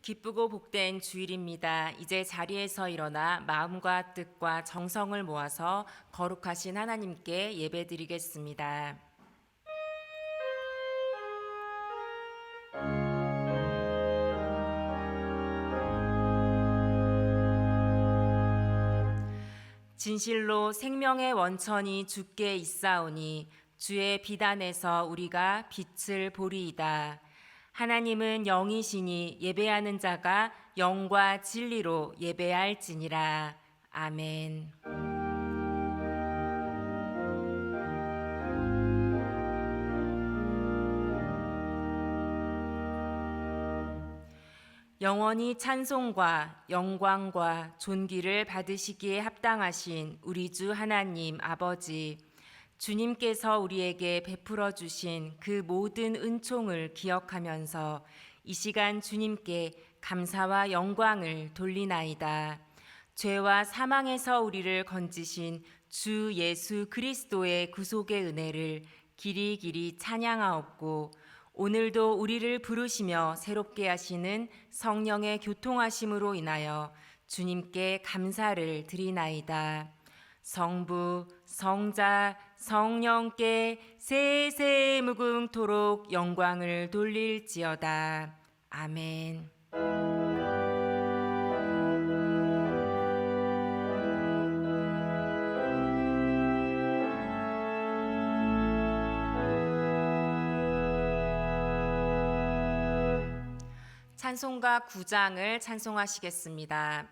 기쁘고 복된 주일입니다. 이제 자리에서 일어나 마음과 뜻과 정성을 모아서 거룩하신 하나님께 예배드리겠습니다. 진실로 생명의 원천이 주께 있사오니 주의 비단에서 우리가 빛을 보리이다. 하나님은 영이시니 예배하는 자가 영과 진리로 예배할지니라. 아멘. 영원히 찬송과 영광과 존귀를 받으시기에 합당하신 우리 주 하나님 아버지, 주님께서 우리에게 베풀어 주신 그 모든 은총을 기억하면서 이 시간 주님께 감사와 영광을 돌리나이다. 죄와 사망에서 우리를 건지신 주 예수 그리스도의 구속의 은혜를 길이길이 찬양하옵고, 오늘도 우리를 부르시며 새롭게 하시는 성령의 교통하심으로 인하여 주님께 감사를 드리나이다. 성부, 성자, 성령께 세세 무궁토록 영광을 돌릴지어다. 아멘. 찬송가 9장을 찬송하시겠습니다.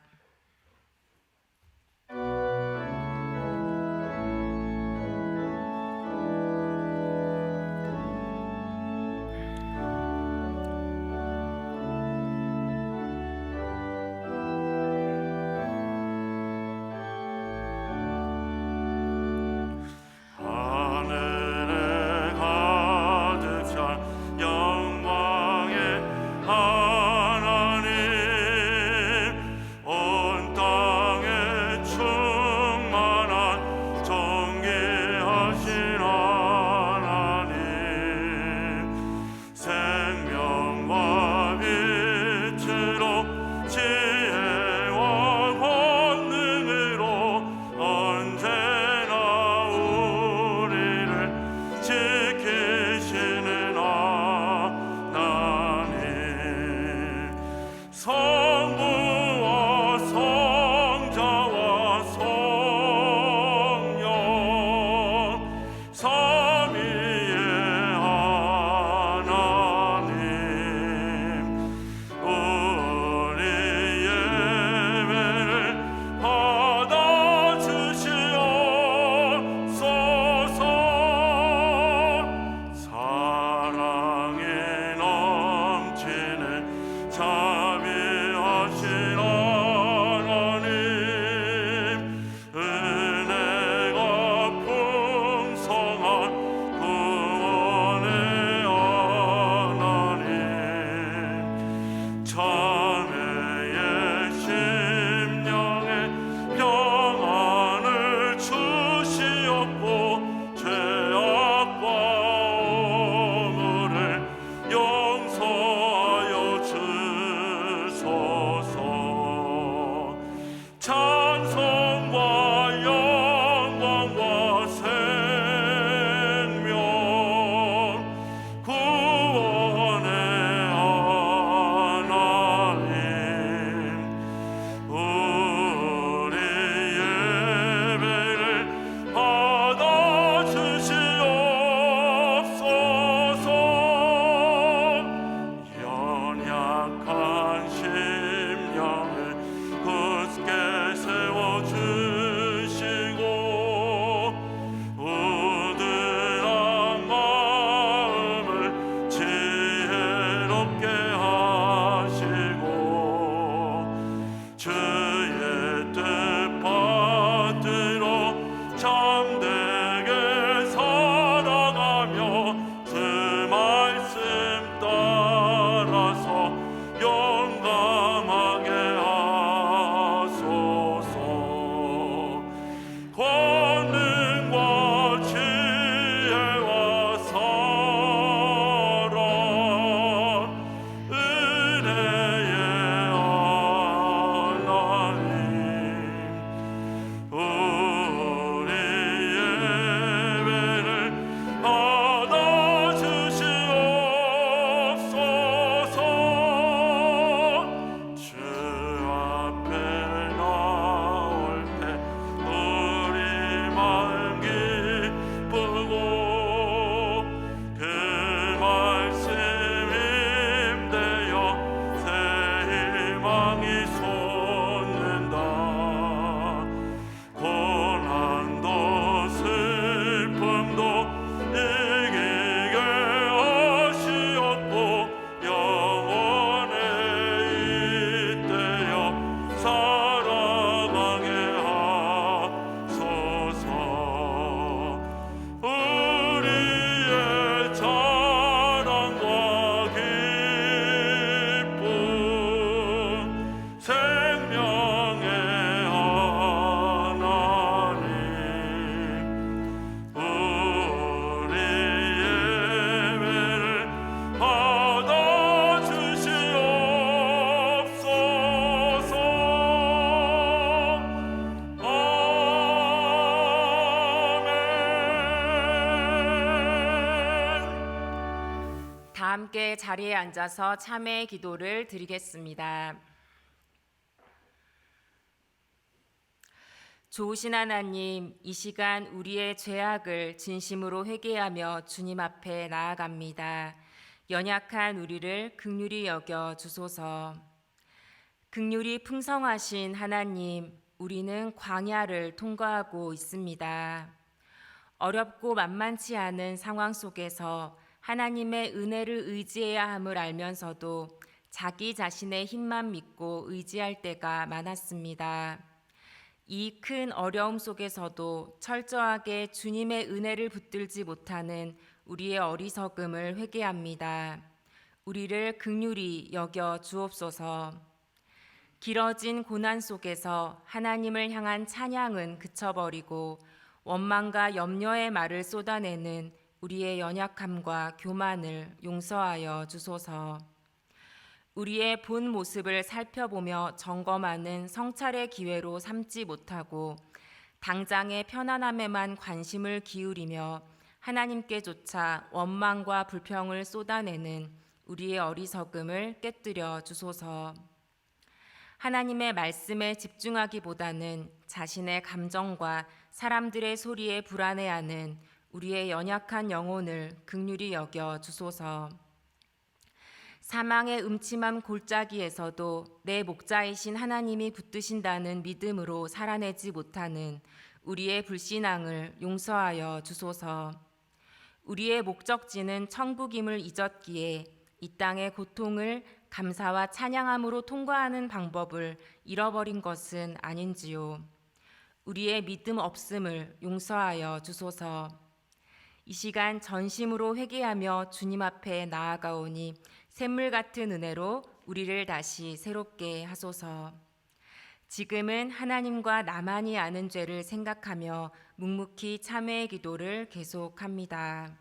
다 함께 자리에 앉아서 참회의 기도를 드리겠습니다. 좋으신 하나님, 이 시간 우리의 죄악을 진심으로 회개하며 주님 앞에 나아갑니다. 연약한 우리를 긍휼히 여겨 주소서. 긍휼이 풍성하신 하나님, 우리는 광야를 통과하고 있습니다. 어렵고 만만치 않은 상황 속에서 하나님의 은혜를 의지해야 함을 알면서도 자기 자신의 힘만 믿고 의지할 때가 많았습니다. 이 큰 어려움 속에서도 철저하게 주님의 은혜를 붙들지 못하는 우리의 어리석음을 회개합니다. 우리를 긍휼히 여겨 주옵소서. 길어진 고난 속에서 하나님을 향한 찬양은 그쳐버리고 원망과 염려의 말을 쏟아내는 우리의 연약함과 교만을 용서하여 주소서. 우리의 본 모습을 살펴보며 점검하는 성찰의 기회로 삼지 못하고 당장의 편안함에만 관심을 기울이며 하나님께조차 원망과 불평을 쏟아내는 우리의 어리석음을 깨뜨려 주소서. 하나님의 말씀에 집중하기보다는 자신의 감정과 사람들의 소리에 불안해하는 우리의 연약한 영혼을 긍휼히 여겨 주소서. 사망의 음침한 골짜기에서도 내 목자이신 하나님이 붙드신다는 믿음으로 살아내지 못하는 우리의 불신앙을 용서하여 주소서. 우리의 목적지는 천국임을 잊었기에 이 땅의 고통을 감사와 찬양함으로 통과하는 방법을 잃어버린 것은 아닌지요. 우리의 믿음 없음을 용서하여 주소서. 이 시간 전심으로 회개하며 주님 앞에 나아가오니 샘물 같은 은혜로 우리를 다시 새롭게 하소서. 지금은 하나님과 나만이 아는 죄를 생각하며 묵묵히 참회의 기도를 계속합니다.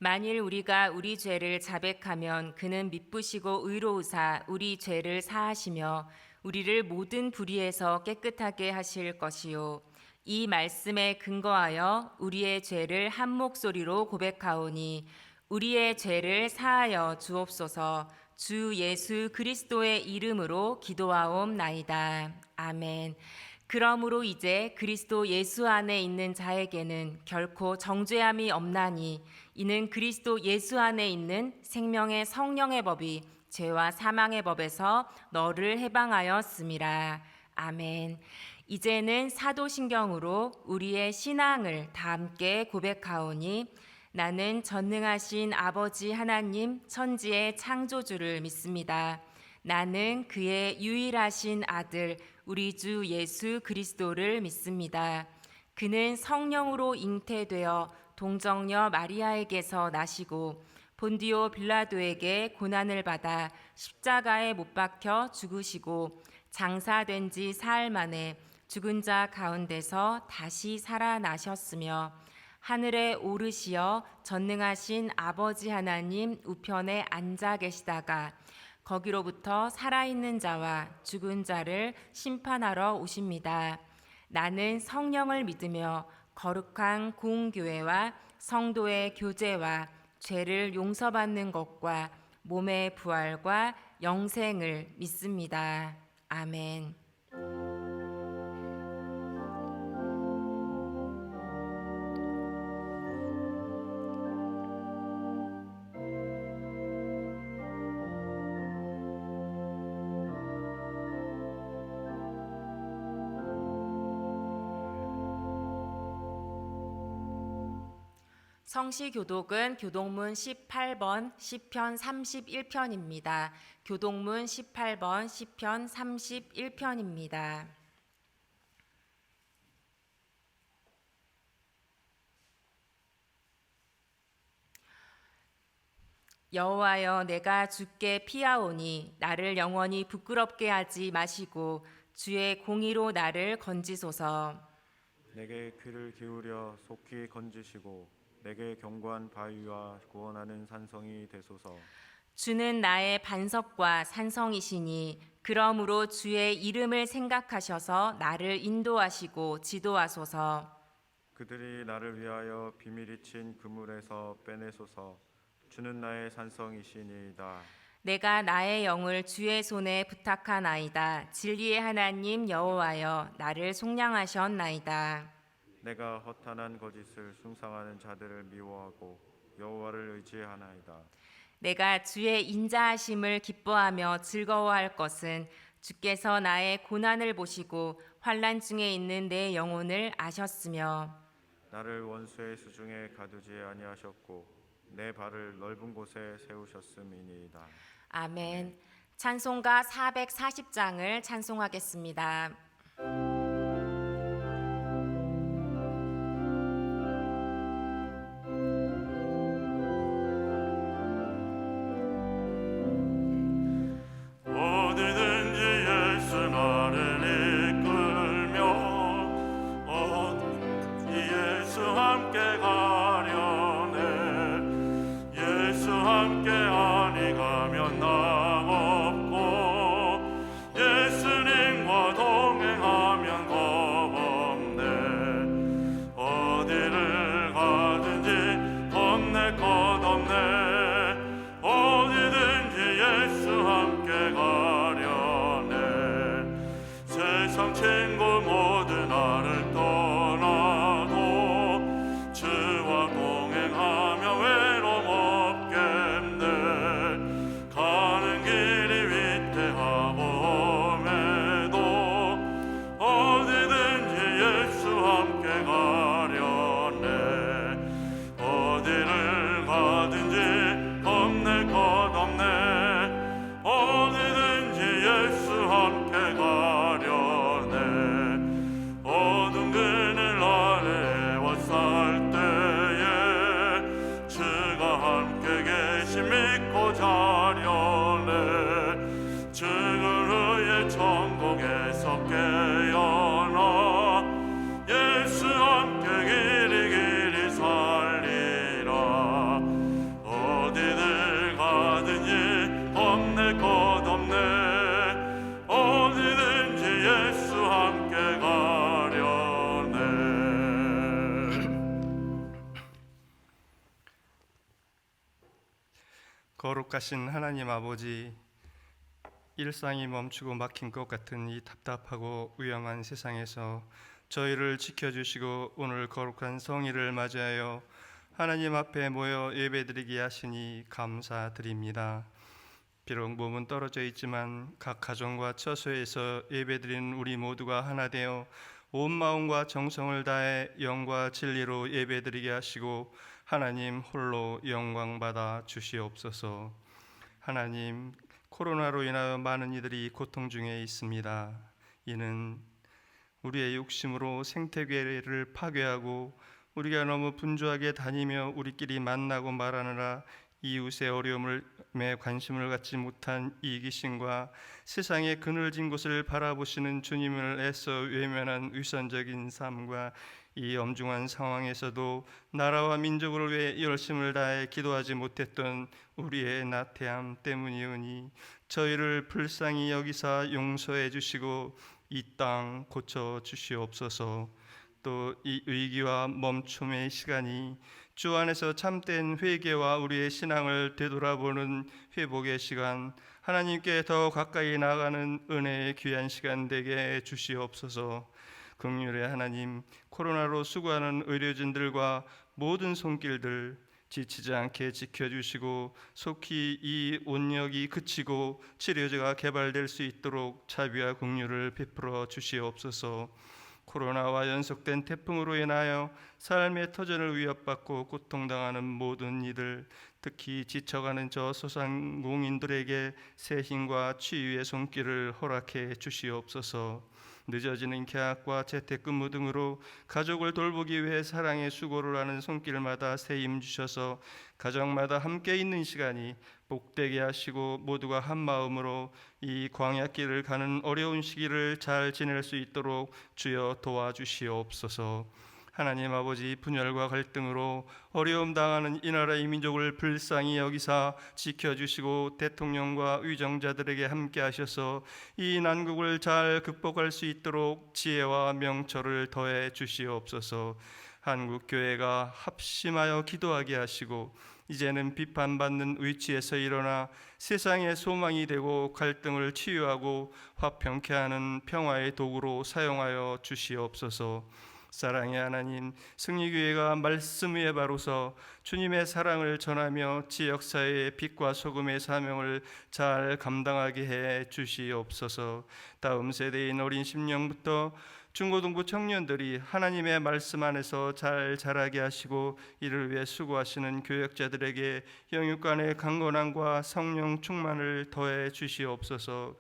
만일 우리가 우리 죄를 자백하면 그는 미쁘시고 의로우사 우리 죄를 사하시며 우리를 모든 불의에서 깨끗하게 하실 것이요. 이 말씀에 근거하여 우리의 죄를 한 목소리로 고백하오니 우리의 죄를 사하여 주옵소서. 주 예수 그리스도의 이름으로 기도하옵나이다. 아멘. 그러므로 이제 그리스도 예수 안에 있는 자에게는 결코 정죄함이 없나니 이는 그리스도 예수 안에 있는 생명의 성령의 법이 죄와 사망의 법에서 너를 해방하였음이라. 아멘. 이제는 사도신경으로 우리의 신앙을 다 함께 고백하오니 나는 전능하신 아버지 하나님 천지의 창조주를 믿습니다. 나는 그의 유일하신 아들 우리 주 예수 그리스도를 믿습니다. 그는 성령으로 잉태되어 동정녀 마리아에게서 나시고 본디오 빌라도에게 고난을 받아 십자가에 못 박혀 죽으시고 장사된 지 사흘 만에 죽은 자 가운데서 다시 살아나셨으며 하늘에 오르시어 전능하신 아버지 하나님 우편에 앉아 계시다가 거기로부터 살아있는 자와 죽은 자를 심판하러 오십니다. 나는 성령을 믿으며 거룩한 공교회와 성도의 교제와 죄를 용서받는 것과 몸의 부활과 영생을 믿습니다. 아멘. 성시교독은 교독문 18번 시편 31편입니다. 교독문 18번 시편 31편입니다. 여호와여, 내가 주께 피하오니 나를 영원히 부끄럽게 하지 마시고 주의 공의로 나를 건지소서. 내게 귀를 기울여 속히 건지시고 내게 견고한 바위와 구원하는 산성이 되소서. 주는 나의 반석과 산성이시니 그러므로 주의 이름을 생각하셔서 나를 인도하시고 지도하소서. 그들이 나를 위하여 비밀이 친 그물에서 빼내소서. 주는 나의 산성이시니이다. 내가 나의 영을 주의 손에 부탁하나이다. 진리의 하나님 여호와여, 나를 속량하셨나이다. 내가 허탄한 거짓을 숭상하는 자들을 미워하고 여호와를 의지하나이다. 내가 주의 인자하심을 기뻐하며 즐거워할 것은 주께서 나의 고난을 보시고 환난 중에 있는 내 영혼을 아셨으며 나를 원수의 수중에 가두지 아니하셨고 내 발을 넓은 곳에 세우셨음이니이다. 아멘. 찬송가 440장을 찬송하겠습니다. 거룩하신 하나님 아버지, 일상이 멈추고 막힌 것 같은 이 답답하고 위험한 세상에서 저희를 지켜주시고 오늘 거룩한 성일을 맞이하여 하나님 앞에 모여 예배드리게 하시니 감사드립니다. 비록 몸은 떨어져 있지만 각 가정과 처소에서 예배드리는 우리 모두가 하나 되어 온 마음과 정성을 다해 영과 진리로 예배드리게 하시고 하나님 홀로 영광 받아 주시옵소서. 하나님, 코로나로 인하여 많은 이들이 고통 중에 있습니다. 이는 우리의 욕심으로 생태계를 파괴하고 우리가 너무 분주하게 다니며 우리끼리 만나고 말하느라 이웃의 어려움에 관심을 갖지 못한 이기심과 세상의 그늘진 곳을 바라보시는 주님을 애써 외면한 위선적인 삶과 이 엄중한 상황에서도 나라와 민족을 위해 열심을 다해 기도하지 못했던 우리의 나태함 때문이오니 저희를 불쌍히 여기사 용서해 주시고 이 땅 고쳐 주시옵소서. 또 이 위기와 멈춤의 시간이 주 안에서 참된 회개와 우리의 신앙을 되돌아보는 회복의 시간, 하나님께 더 가까이 나아가는 은혜의 귀한 시간 되게 해 주시옵소서. 긍휼의 하나님, 코로나로 수고하는 의료진들과 모든 손길들 지치지 않게 지켜주시고 속히 이 온역이 그치고 치료제가 개발될 수 있도록 자비와 긍휼을 베풀어 주시옵소서. 코로나와 연속된 태풍으로 인하여 삶의 터전을 위협받고 고통당하는 모든 이들, 특히 지쳐가는 저 소상공인들에게 새 힘과 치유의 손길을 허락해 주시옵소서. 늦어지는 계약과 재택근무 등으로 가족을 돌보기 위해 사랑의 수고를 하는 손길마다 새 힘 주셔서 가정마다 함께 있는 시간이 복되게 하시고 모두가 한 마음으로 이 광야길을 가는 어려운 시기를 잘 지낼 수 있도록 주여 도와주시옵소서. 하나님 아버지, 분열과 갈등으로 어려움 당하는 이 나라의 민족을 불쌍히 여기사 지켜주시고 대통령과 위정자들에게 함께 하셔서 이 난국을 잘 극복할 수 있도록 지혜와 명철을 더해 주시옵소서. 한국 교회가 합심하여 기도하게 하시고 이제는 비판받는 위치에서 일어나 세상의 소망이 되고 갈등을 치유하고 화평케 하는 평화의 도구로 사용하여 주시옵소서. 사랑의 하나님, 승리교회가 말씀 위에 바로서 주님의 사랑을 전하며 지역사회의 빛과 소금의 사명을 잘 감당하게 해 주시옵소서. 다음 세대인 어린 심령부터 중고등부 청년들이 하나님의 말씀 안에서 잘 자라게 하시고 이를 위해 수고하시는 교역자들에게 영육간의 강건함과 성령 충만을 더해 주시옵소서.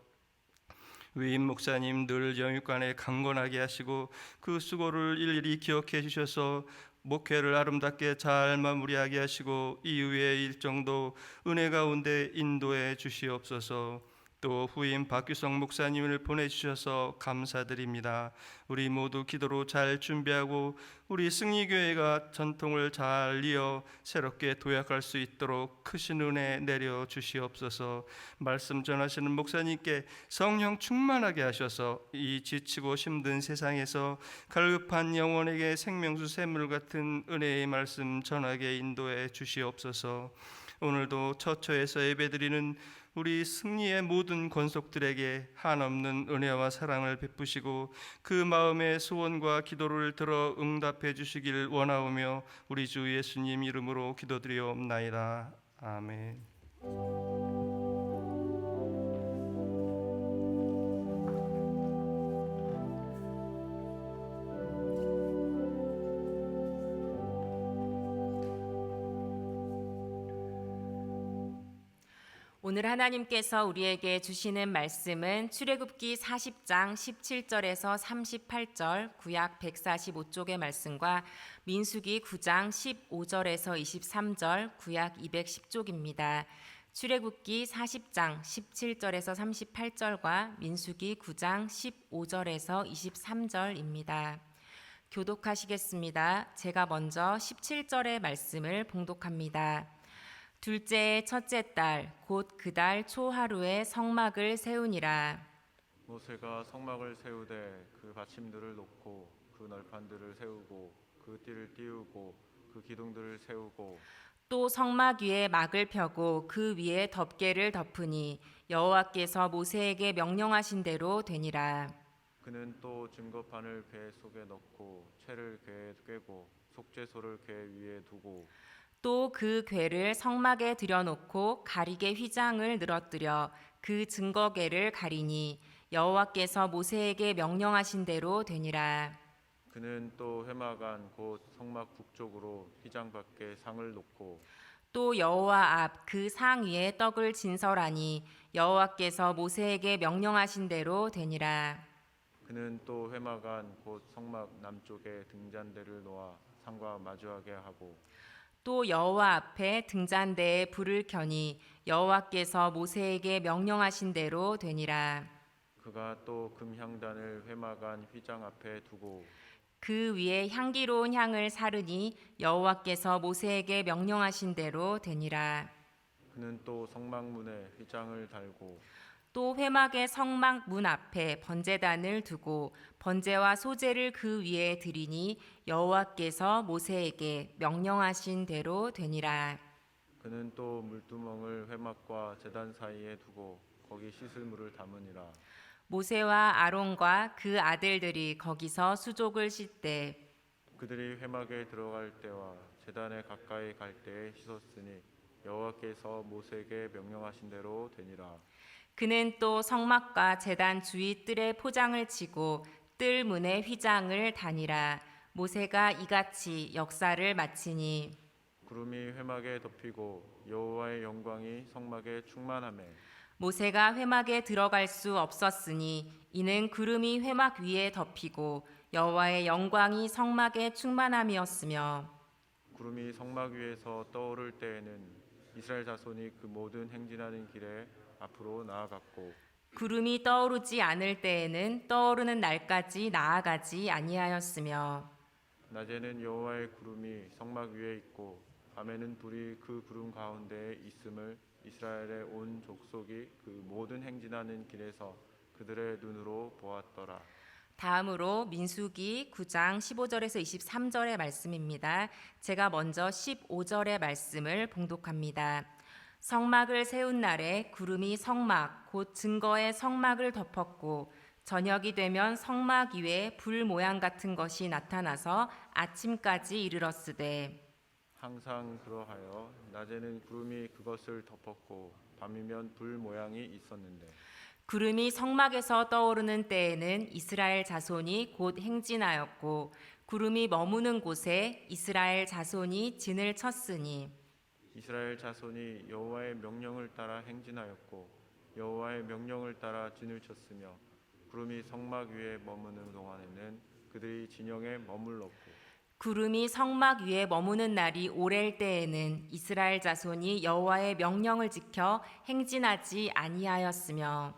위임 목사님 늘 영육간에 강건하게 하시고 그 수고를 일일이 기억해 주셔서 목회를 아름답게 잘 마무리하게 하시고 이후의 일정도 은혜 가운데 인도해 주시옵소서. 또 후임 박규성 목사님을 보내주셔서 감사드립니다. 우리 모두 기도로 잘 준비하고 우리 승리교회가 전통을 잘 이어 새롭게 도약할 수 있도록 크신 은혜 내려 주시옵소서. 말씀 전하시는 목사님께 성령 충만하게 하셔서 이 지치고 힘든 세상에서 갈급한 영혼에게 생명수 샘물 같은 은혜의 말씀 전하게 인도해 주시옵소서. 오늘도 처처에서 예배드리는 우리 승리의 모든 권속들에게 한없는 은혜와 사랑을 베푸시고 그 마음의 소원과 기도를 들어 응답해 주시길 원하오며 우리 주 예수님 이름으로 기도드리옵나이다. 아멘. 오늘 하나님께서 우리에게 주시는 말씀은 출애굽기 40장 17절에서 38절 구약 145쪽의 말씀과 민수기 9장 15절에서 23절 구약 210쪽입니다. 출애굽기 40장 17절에서 38절과 민수기 9장 15절에서 23절입니다. 교독하시겠습니다. 제가 먼저 17절의 말씀을 봉독합니다. 둘째의 첫째 달 곧 그 달 초하루에 성막을 세우니라. 모세가 성막을 세우되 그 받침들을 놓고 그 널판들을 세우고 그 띠를 띄우고 그 기둥들을 세우고 또 성막 위에 막을 펴고 그 위에 덮개를 덮으니 여호와께서 모세에게 명령하신 대로 되니라. 그는 또 증거판을 궤 속에 넣고 채를 궤에 꿰고 속죄소를 궤 위에 두고 또 그 궤를 성막에 들여놓고 가리개 휘장을 늘어뜨려 그 증거궤를 가리니 여호와께서 모세에게 명령하신 대로 되니라. 그는 또 회막안 곧 성막 북쪽으로 휘장 밖에 상을 놓고 또 여호와 앞 그 상 위에 떡을 진설하니 여호와께서 모세에게 명령하신 대로 되니라. 그는 또 회막안 곧 성막 남쪽에 등잔대를 놓아 상과 마주하게 하고 또 여호와 앞에 등잔대에 불을 켜니 여호와께서 모세에게 명령하신 대로 되니라. 그가 또 금향단을 회막안 휘장 앞에 두고 그 위에 향기로운 향을 사르니 여호와께서 모세에게 명령하신 대로 되니라. 그는 또 성막문에 휘장을 달고 또 회막의 성막 문 앞에 번제단을 두고 번제와 소제를 그 위에 드리니 여호와께서 모세에게 명령하신 대로 되니라. 그는 또 물두멍을 회막과 제단 사이에 두고 거기 씻을 물을 담으니라. 모세와 아론과 그 아들들이 거기서 수족을 씻되 그들이 회막에 들어갈 때와 제단에 가까이 갈 때에 씻었으니 여호와께서 모세에게 명령하신 대로 되니라. 그는 또 성막과 제단 주위 뜰에 포장을 치고 뜰 문의 휘장을 다니라. 모세가 이같이 역사를 마치니 구름이 회막에 덮이고 여호와의 영광이 성막에 충만하매 모세가 회막에 들어갈 수 없었으니 이는 구름이 회막 위에 덮이고 여호와의 영광이 성막에 충만함이었으며 구름이 성막 위에서 떠오를 때에는 이스라엘 자손이 그 모든 행진하는 길에 앞으로 나아갔고 구름이 떠오르지 않을 때에는 떠오르는 날까지 나아가지 아니하였으며 낮에는 여호와의 구름이 성막 위에 있고 밤에는 불이 그 구름 가운데에 있음을 이스라엘의 온 족속이 그 모든 행진하는 길에서 그들의 눈으로 보았더라. 다음으로 민수기 9장 15절에서 23절의 말씀입니다. 제가 먼저 15절의 말씀을 봉독합니다. 성막을 세운 날에 구름이 성막 곧 증거의 성막을 덮었고 저녁이 되면 성막 위에 불 모양 같은 것이 나타나서 아침까지 이르렀으되 항상 그러하여 낮에는 구름이 그것을 덮었고 밤이면 불 모양이 있었는데 구름이 성막에서 떠오르는 때에는 이스라엘 자손이 곧 행진하였고 구름이 머무는 곳에 이스라엘 자손이 진을 쳤으니 이스라엘 자손이 여호와의 명령을 따라 행진하였고 여호와의 명령을 따라 진을 쳤으며 구름이 성막 위에 머무는 동안에는 그들이 진영에 머물렀고 구름이 성막 위에 머무는 날이 오랠 때에는 이스라엘 자손이 여호와의 명령을 지켜 행진하지 아니하였으며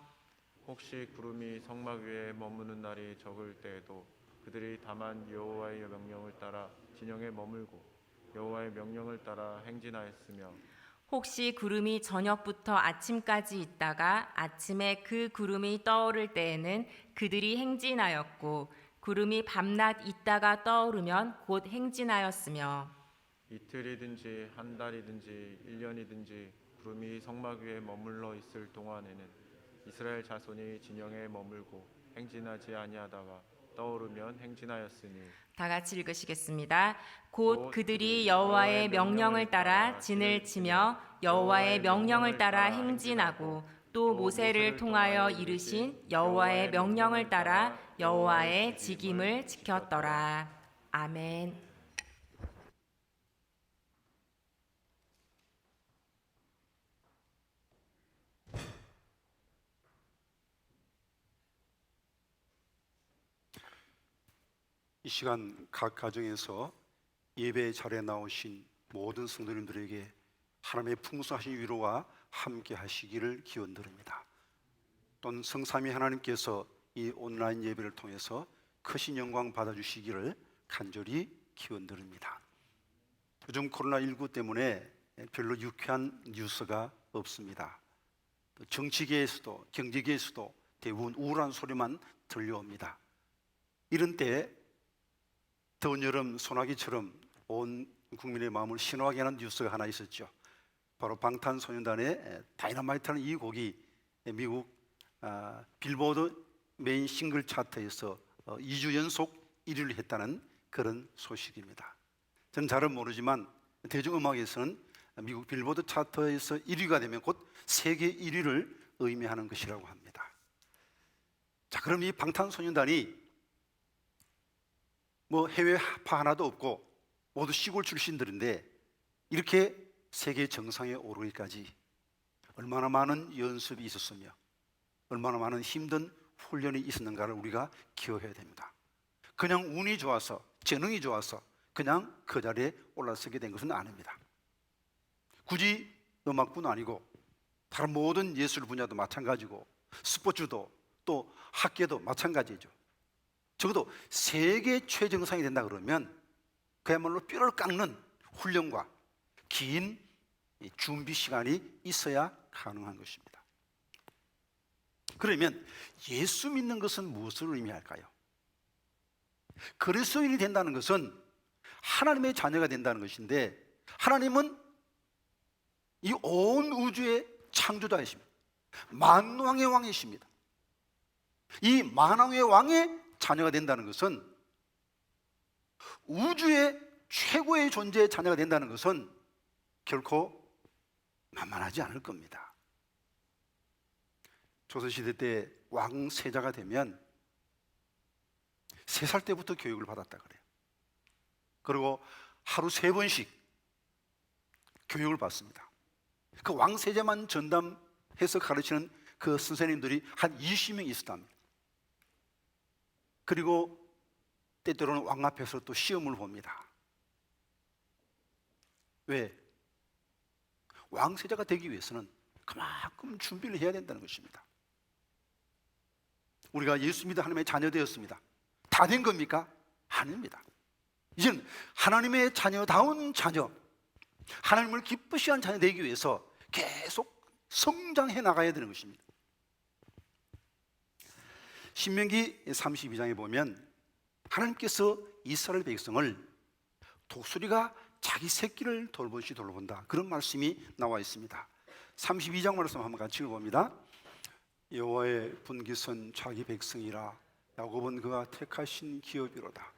혹시 구름이 성막 위에 머무는 날이 적을 때에도 그들이 다만 여호와의 명령을 따라 진영에 머물고 여호와의 명령을 따라 행진하였으며 혹시 구름이 저녁부터 아침까지 있다가 아침에 그 구름이 떠오를 때에는 그들이 행진하였고 구름이 밤낮 있다가 떠오르면 곧 행진하였으며 이틀이든지 한 달이든지 1년이든지 구름이 성막 위에 머물러 있을 동안에는 이스라엘 자손이 진영에 머물고 행진하지 아니하다가 떠오르면 행진하였으니 다 같이 읽으시겠습니다. 곧 그들이 여호와의 명령을 따라 진을 치며 여호와의 명령을 따라 행진하고 또 모세를 통하여 이르신 여호와의 명령을 따라 여호와의 직임을 지켰더라. 아멘. 이 시간 각 가정에서 예배 자리에 나오신 모든 성도님들에게 하나님의 풍성하신 위로와 함께 하시기를 기원드립니다. 또는 성삼위 하나님께서 이 온라인 예배를 통해서 크신 영광 받아주시기를 간절히 기원드립니다. 요즘 코로나19 때문에 별로 유쾌한 뉴스가 없습니다. 정치계에서도 경제계에서도 대부분 우울한 소리만 들려옵니다. 이런 때 더운 여름 소나기처럼 온 국민의 마음을 신호하게 하는 뉴스가 하나 있었죠. 바로 방탄소년단의 다이너마이트라는 이 곡이 미국 빌보드 메인 싱글 차트에서 2주 연속 1위를 했다는 그런 소식입니다. 저는 잘은 모르지만 대중음악에서는 미국 빌보드 차트에서 1위가 되면 곧 세계 1위를 의미하는 것이라고 합니다. 자, 그럼 이 방탄소년단이 뭐 해외파 하나도 없고 모두 시골 출신들인데 이렇게 세계 정상에 오르기까지 얼마나 많은 연습이 있었으며 얼마나 많은 힘든 훈련이 있었는가를 우리가 기억해야 됩니다. 그냥 운이 좋아서 재능이 좋아서 그냥 그 자리에 올라서게 된 것은 아닙니다. 굳이 음악뿐 아니고 다른 모든 예술 분야도 마찬가지고 스포츠도 또 학계도 마찬가지죠. 적어도 세계 최정상이 된다 그러면 그야말로 뼈를 깎는 훈련과 긴 준비 시간이 있어야 가능한 것입니다. 그러면 예수 믿는 것은 무엇을 의미할까요? 그리스도인이 된다는 것은 하나님의 자녀가 된다는 것인데 하나님은 이 온 우주의 창조자이십니다. 만왕의 왕이십니다. 이 만왕의 왕의 자녀가 된다는 것은 우주의 최고의 존재의 자녀가 된다는 것은 결코 만만하지 않을 겁니다. 조선시대 때 왕세자가 되면 3살 때부터 교육을 받았다 그래요. 그리고 하루 3번씩 교육을 받습니다. 그 왕세자만 전담해서 가르치는 그 선생님들이 한 20명 있었답니다. 그리고 때때로는 왕 앞에서 또 시험을 봅니다. 왜? 왕세자가 되기 위해서는 그만큼 준비를 해야 된다는 것입니다. 우리가 예수 믿어 하나님의 자녀 되었습니다. 다 된 겁니까? 아닙니다. 이제는 하나님의 자녀다운 자녀, 하나님을 기쁘시게 하는 자녀 되기 위해서 계속 성장해 나가야 되는 것입니다. 신명기 32장에 보면 하나님께서 이스라엘 백성을 독수리가 자기 새끼를 돌보듯이 돌본다, 그런 말씀이 나와 있습니다. 32장 말씀 한번 같이 읽어봅니다. 여호와의 분깃은 자기 백성이라, 야곱은 그가 택하신 기업이로다.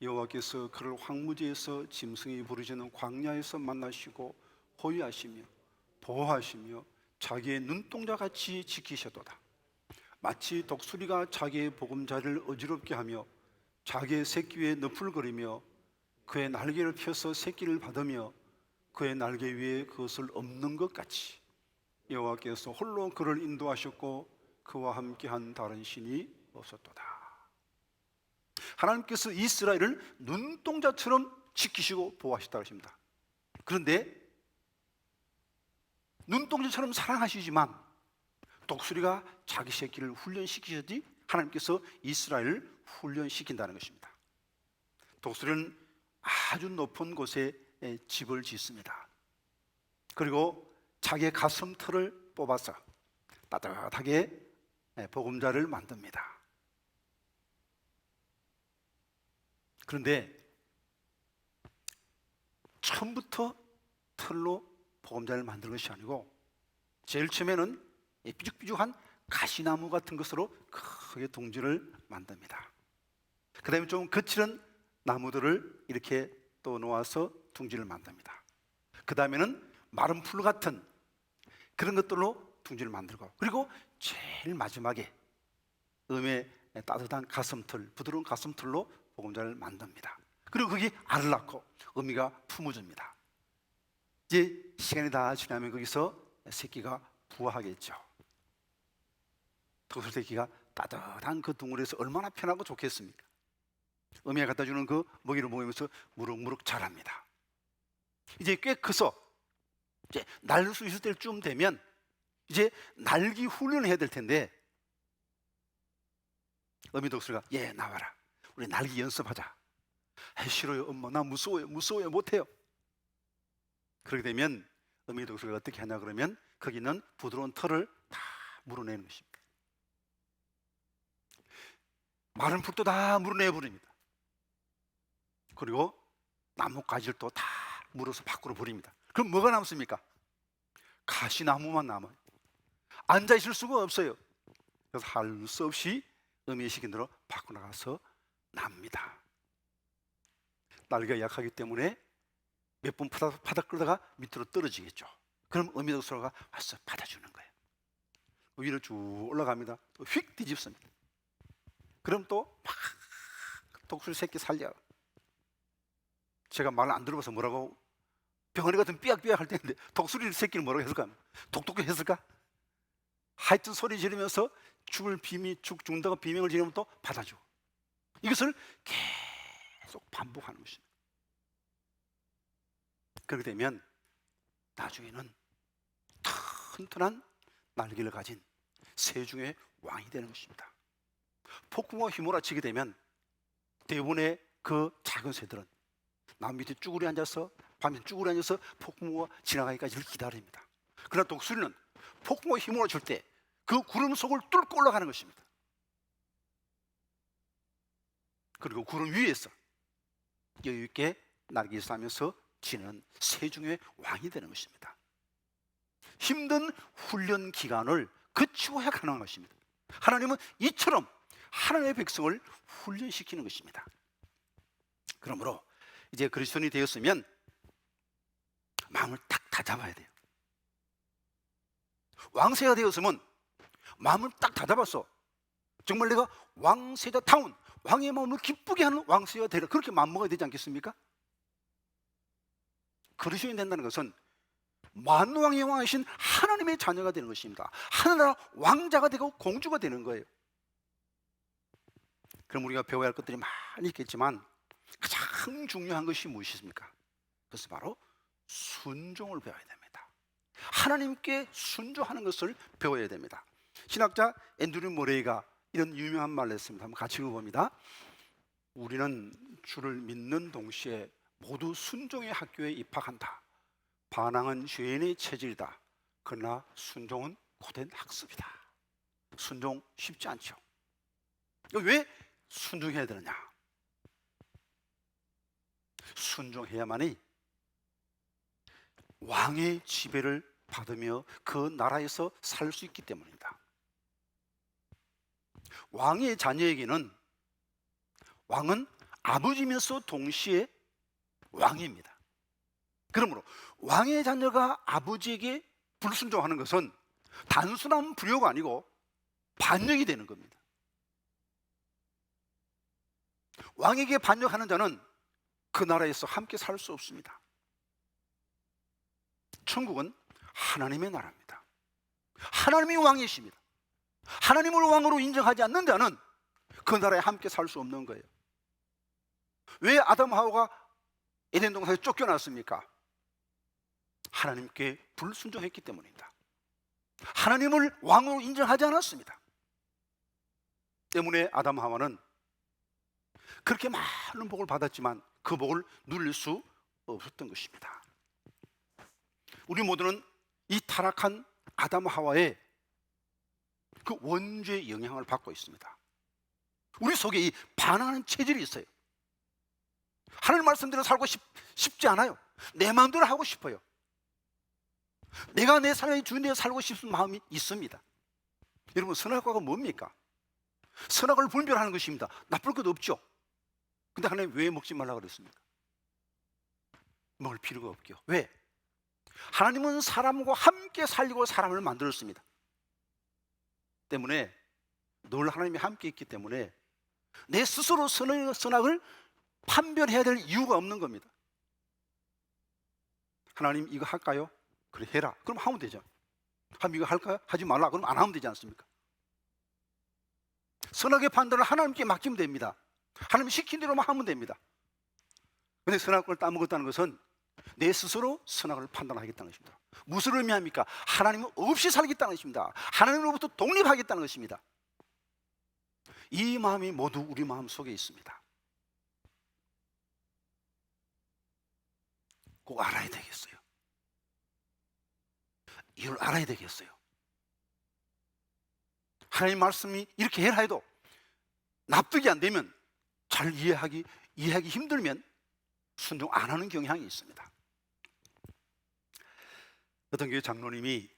여호와께서 그를 황무지에서 짐승이 부르짖는 광야에서 만나시고 호위하시며 보호하시며 자기의 눈동자같이 지키셨도다. 마치 독수리가 자기의 보금자리를 어지럽게 하며 자기의 새끼 위에 너풀거리며 그의 날개를 펴서 새끼를 받으며 그의 날개 위에 그것을 엎는 것 같이 여호와께서 홀로 그를 인도하셨고 그와 함께한 다른 신이 없었도다. 하나님께서 이스라엘을 눈동자처럼 지키시고 보호하셨다고 하십니다. 그런데 눈동자처럼 사랑하시지만 독수리가 자기 새끼를 훈련시키셨지 하나님께서 이스라엘을 훈련시킨다는 것입니다. 독수리는 아주 높은 곳에 집을 짓습니다. 그리고 자기의 가슴털을 뽑아서 따뜻하게 보금자를 만듭니다. 그런데 처음부터 털로 보금자를 만드는 것이 아니고 제일 처음에는 삐죽삐죽한 가시나무 같은 것으로 크게 둥지를 만듭니다. 그 다음에 좀 거칠은 나무들을 이렇게 또 놓아서 둥지를 만듭니다. 그 다음에는 마른 풀 같은 그런 것들로 둥지를 만들고, 그리고 제일 마지막에 음의 따뜻한 가슴털, 부드러운 가슴털로 보금자를 만듭니다. 그리고 거기 알을 낳고 어미가 품어줍니다. 이제 시간이 다 지나면 거기서 새끼가 부화하겠죠. 독수리 새끼가 따뜻한 그 둥굴에서 얼마나 편하고 좋겠습니까? 어미가 갖다 주는 그 먹이를 먹으면서 무럭무럭 자랍니다. 이제 꽤 커서 이제 날릴 수 있을 때쯤 되면 이제 날기 훈련을 해야 될 텐데 어미 독수리가 얘 나와라, 우리 날기 연습하자. 싫어요 엄마, 나 무서워요 못해요. 그렇게 되면 어미 독수리가 어떻게 하냐 그러면 거기 있는 부드러운 털을 다 물어내는 것입니다. 마른 풀도 다 물어내 버립니다. 그리고 나뭇가지를 다 물어서 밖으로 버립니다. 그럼 뭐가 남습니까? 가시나무만 남아요. 앉아 있을 수가 없어요. 그래서 할 수 없이 어미의 시킨 대로 밖으로 나가서 납니다. 날개가 약하기 때문에 몇 번 파닥 끌다가 밑으로 떨어지겠죠. 그럼 어미 독수리가 와서 받아주는 거예요. 위로 쭉 올라갑니다. 또 휙 뒤집습니다. 그럼 또 막 독수리 새끼 살려. 제가 말을 안 들어봐서 뭐라고 병아리 같은 삐약삐약 할 때인데 독수리 새끼는 뭐라고 했을까? 독특했을까? 하여튼 소리 지르면서 죽을 죽는다고 비명을 지르면 또 받아줘. 이것을 계속 반복하는 것입니다. 그렇게 되면 나중에는 튼튼한 날개를 가진 새 중의 왕이 되는 것입니다. 폭풍과 휘몰아치게 되면 대부분의 그 작은 새들은 나무 밑에 쭈그려 앉아서 밤에 쭈그려 앉아서 폭풍우가 지나가기까지를 기다립니다. 그러나 독수리는 폭풍우가 휘몰아칠 때 그 구름 속을 뚫고 올라가는 것입니다. 그리고 구름 위에서 여유 있게 날개 싸면서 지는 새 중의 왕이 되는 것입니다. 힘든 훈련 기간을 거치고야 가능한 것입니다. 하나님은 이처럼 하나님의 백성을 훈련시키는 것입니다. 그러므로 이제 그리스도인이 되었으면 마음을 딱 다잡아야 돼요. 왕세가 되었으면 마음을 딱 다잡아서 정말 내가 왕세자다운 왕의 마음을 기쁘게 하는 왕세가 되라, 그렇게 마음먹어야 되지 않겠습니까? 그러셔야 된다는 것은 만왕의 왕이신 하나님의 자녀가 되는 것입니다. 하늘나라 왕자가 되고 공주가 되는 거예요. 그럼 우리가 배워야 할 것들이 많이 있겠지만 가장 중요한 것이 무엇입니까? 그것은 바로 순종을 배워야 됩니다. 하나님께 순종하는 것을 배워야 됩니다. 신학자 앤드류 모레이가 이런 유명한 말을 했습니다. 한번 같이 읽어봅니다. 우리는 주를 믿는 동시에 모두 순종의 학교에 입학한다. 반항은 죄인의 체질이다. 그러나 순종은 고된 학습이다. 순종 쉽지 않죠. 왜 순종해야 되느냐? 순종해야만이 왕의 지배를 받으며 그 나라에서 살 수 있기 때문입니다. 왕의 자녀에게는 왕은 아버지면서 동시에 왕입니다. 그러므로 왕의 자녀가 아버지에게 불순종하는 것은 단순한 불효가 아니고 반역이 되는 겁니다. 왕에게 반역하는 자는 그 나라에서 함께 살 수 없습니다. 천국은 하나님의 나라입니다. 하나님이 왕이십니다. 하나님을 왕으로 인정하지 않는 자는 그 나라에 함께 살 수 없는 거예요. 왜 아담 하와가 에덴 동산에서 쫓겨났습니까? 하나님께 불순종했기 때문입니다. 하나님을 왕으로 인정하지 않았습니다. 때문에 아담 하와는 그렇게 많은 복을 받았지만 그 복을 누릴 수 없었던 것입니다. 우리 모두는 이 타락한 아담 하와의 그 원죄의 영향을 받고 있습니다. 우리 속에 이 반항하는 체질이 있어요. 하나님 말씀대로 살고 싶지 않아요. 내 마음대로 하고 싶어요. 내가 내 삶의 주인되어 살고 싶은 마음이 있습니다. 여러분, 선악과가 뭡니까? 선악을 분별하는 것입니다. 나쁠 것 없죠. 근데 하나님 왜 먹지 말라고 그랬습니까? 먹을 필요가 없죠. 왜? 하나님은 사람과 함께 살리고 사람을 만들었습니다. 때문에 늘 하나님이 함께 있기 때문에 내 스스로 선악을 판별해야 될 이유가 없는 겁니다. 하나님 이거 할까요? 그래, 해라. 그럼 하면 되죠. 하나님 이거 할까요? 하지 말라. 그럼 안 하면 되지 않습니까? 선악의 판단을 하나님께 맡기면 됩니다. 하나님 시킨 대로만 하면 됩니다. 그런데 선악을 따먹었다는 것은 내 스스로 선악을 판단하겠다는 것입니다. 무슨 의미합니까? 하나님 없이 살겠다는 것입니다. 하나님으로부터 독립하겠다는 것입니다. 이 마음이 모두 우리 마음 속에 있습니다. 꼭 알아야 되겠어요. 이걸 알아야 되겠어요. 하나님 말씀이 이렇게 해라 해도 납득이 안 되면, 잘 이해하기 힘들면 순종 안 하는 경향이 있습니다. 어떤 교회 장로님이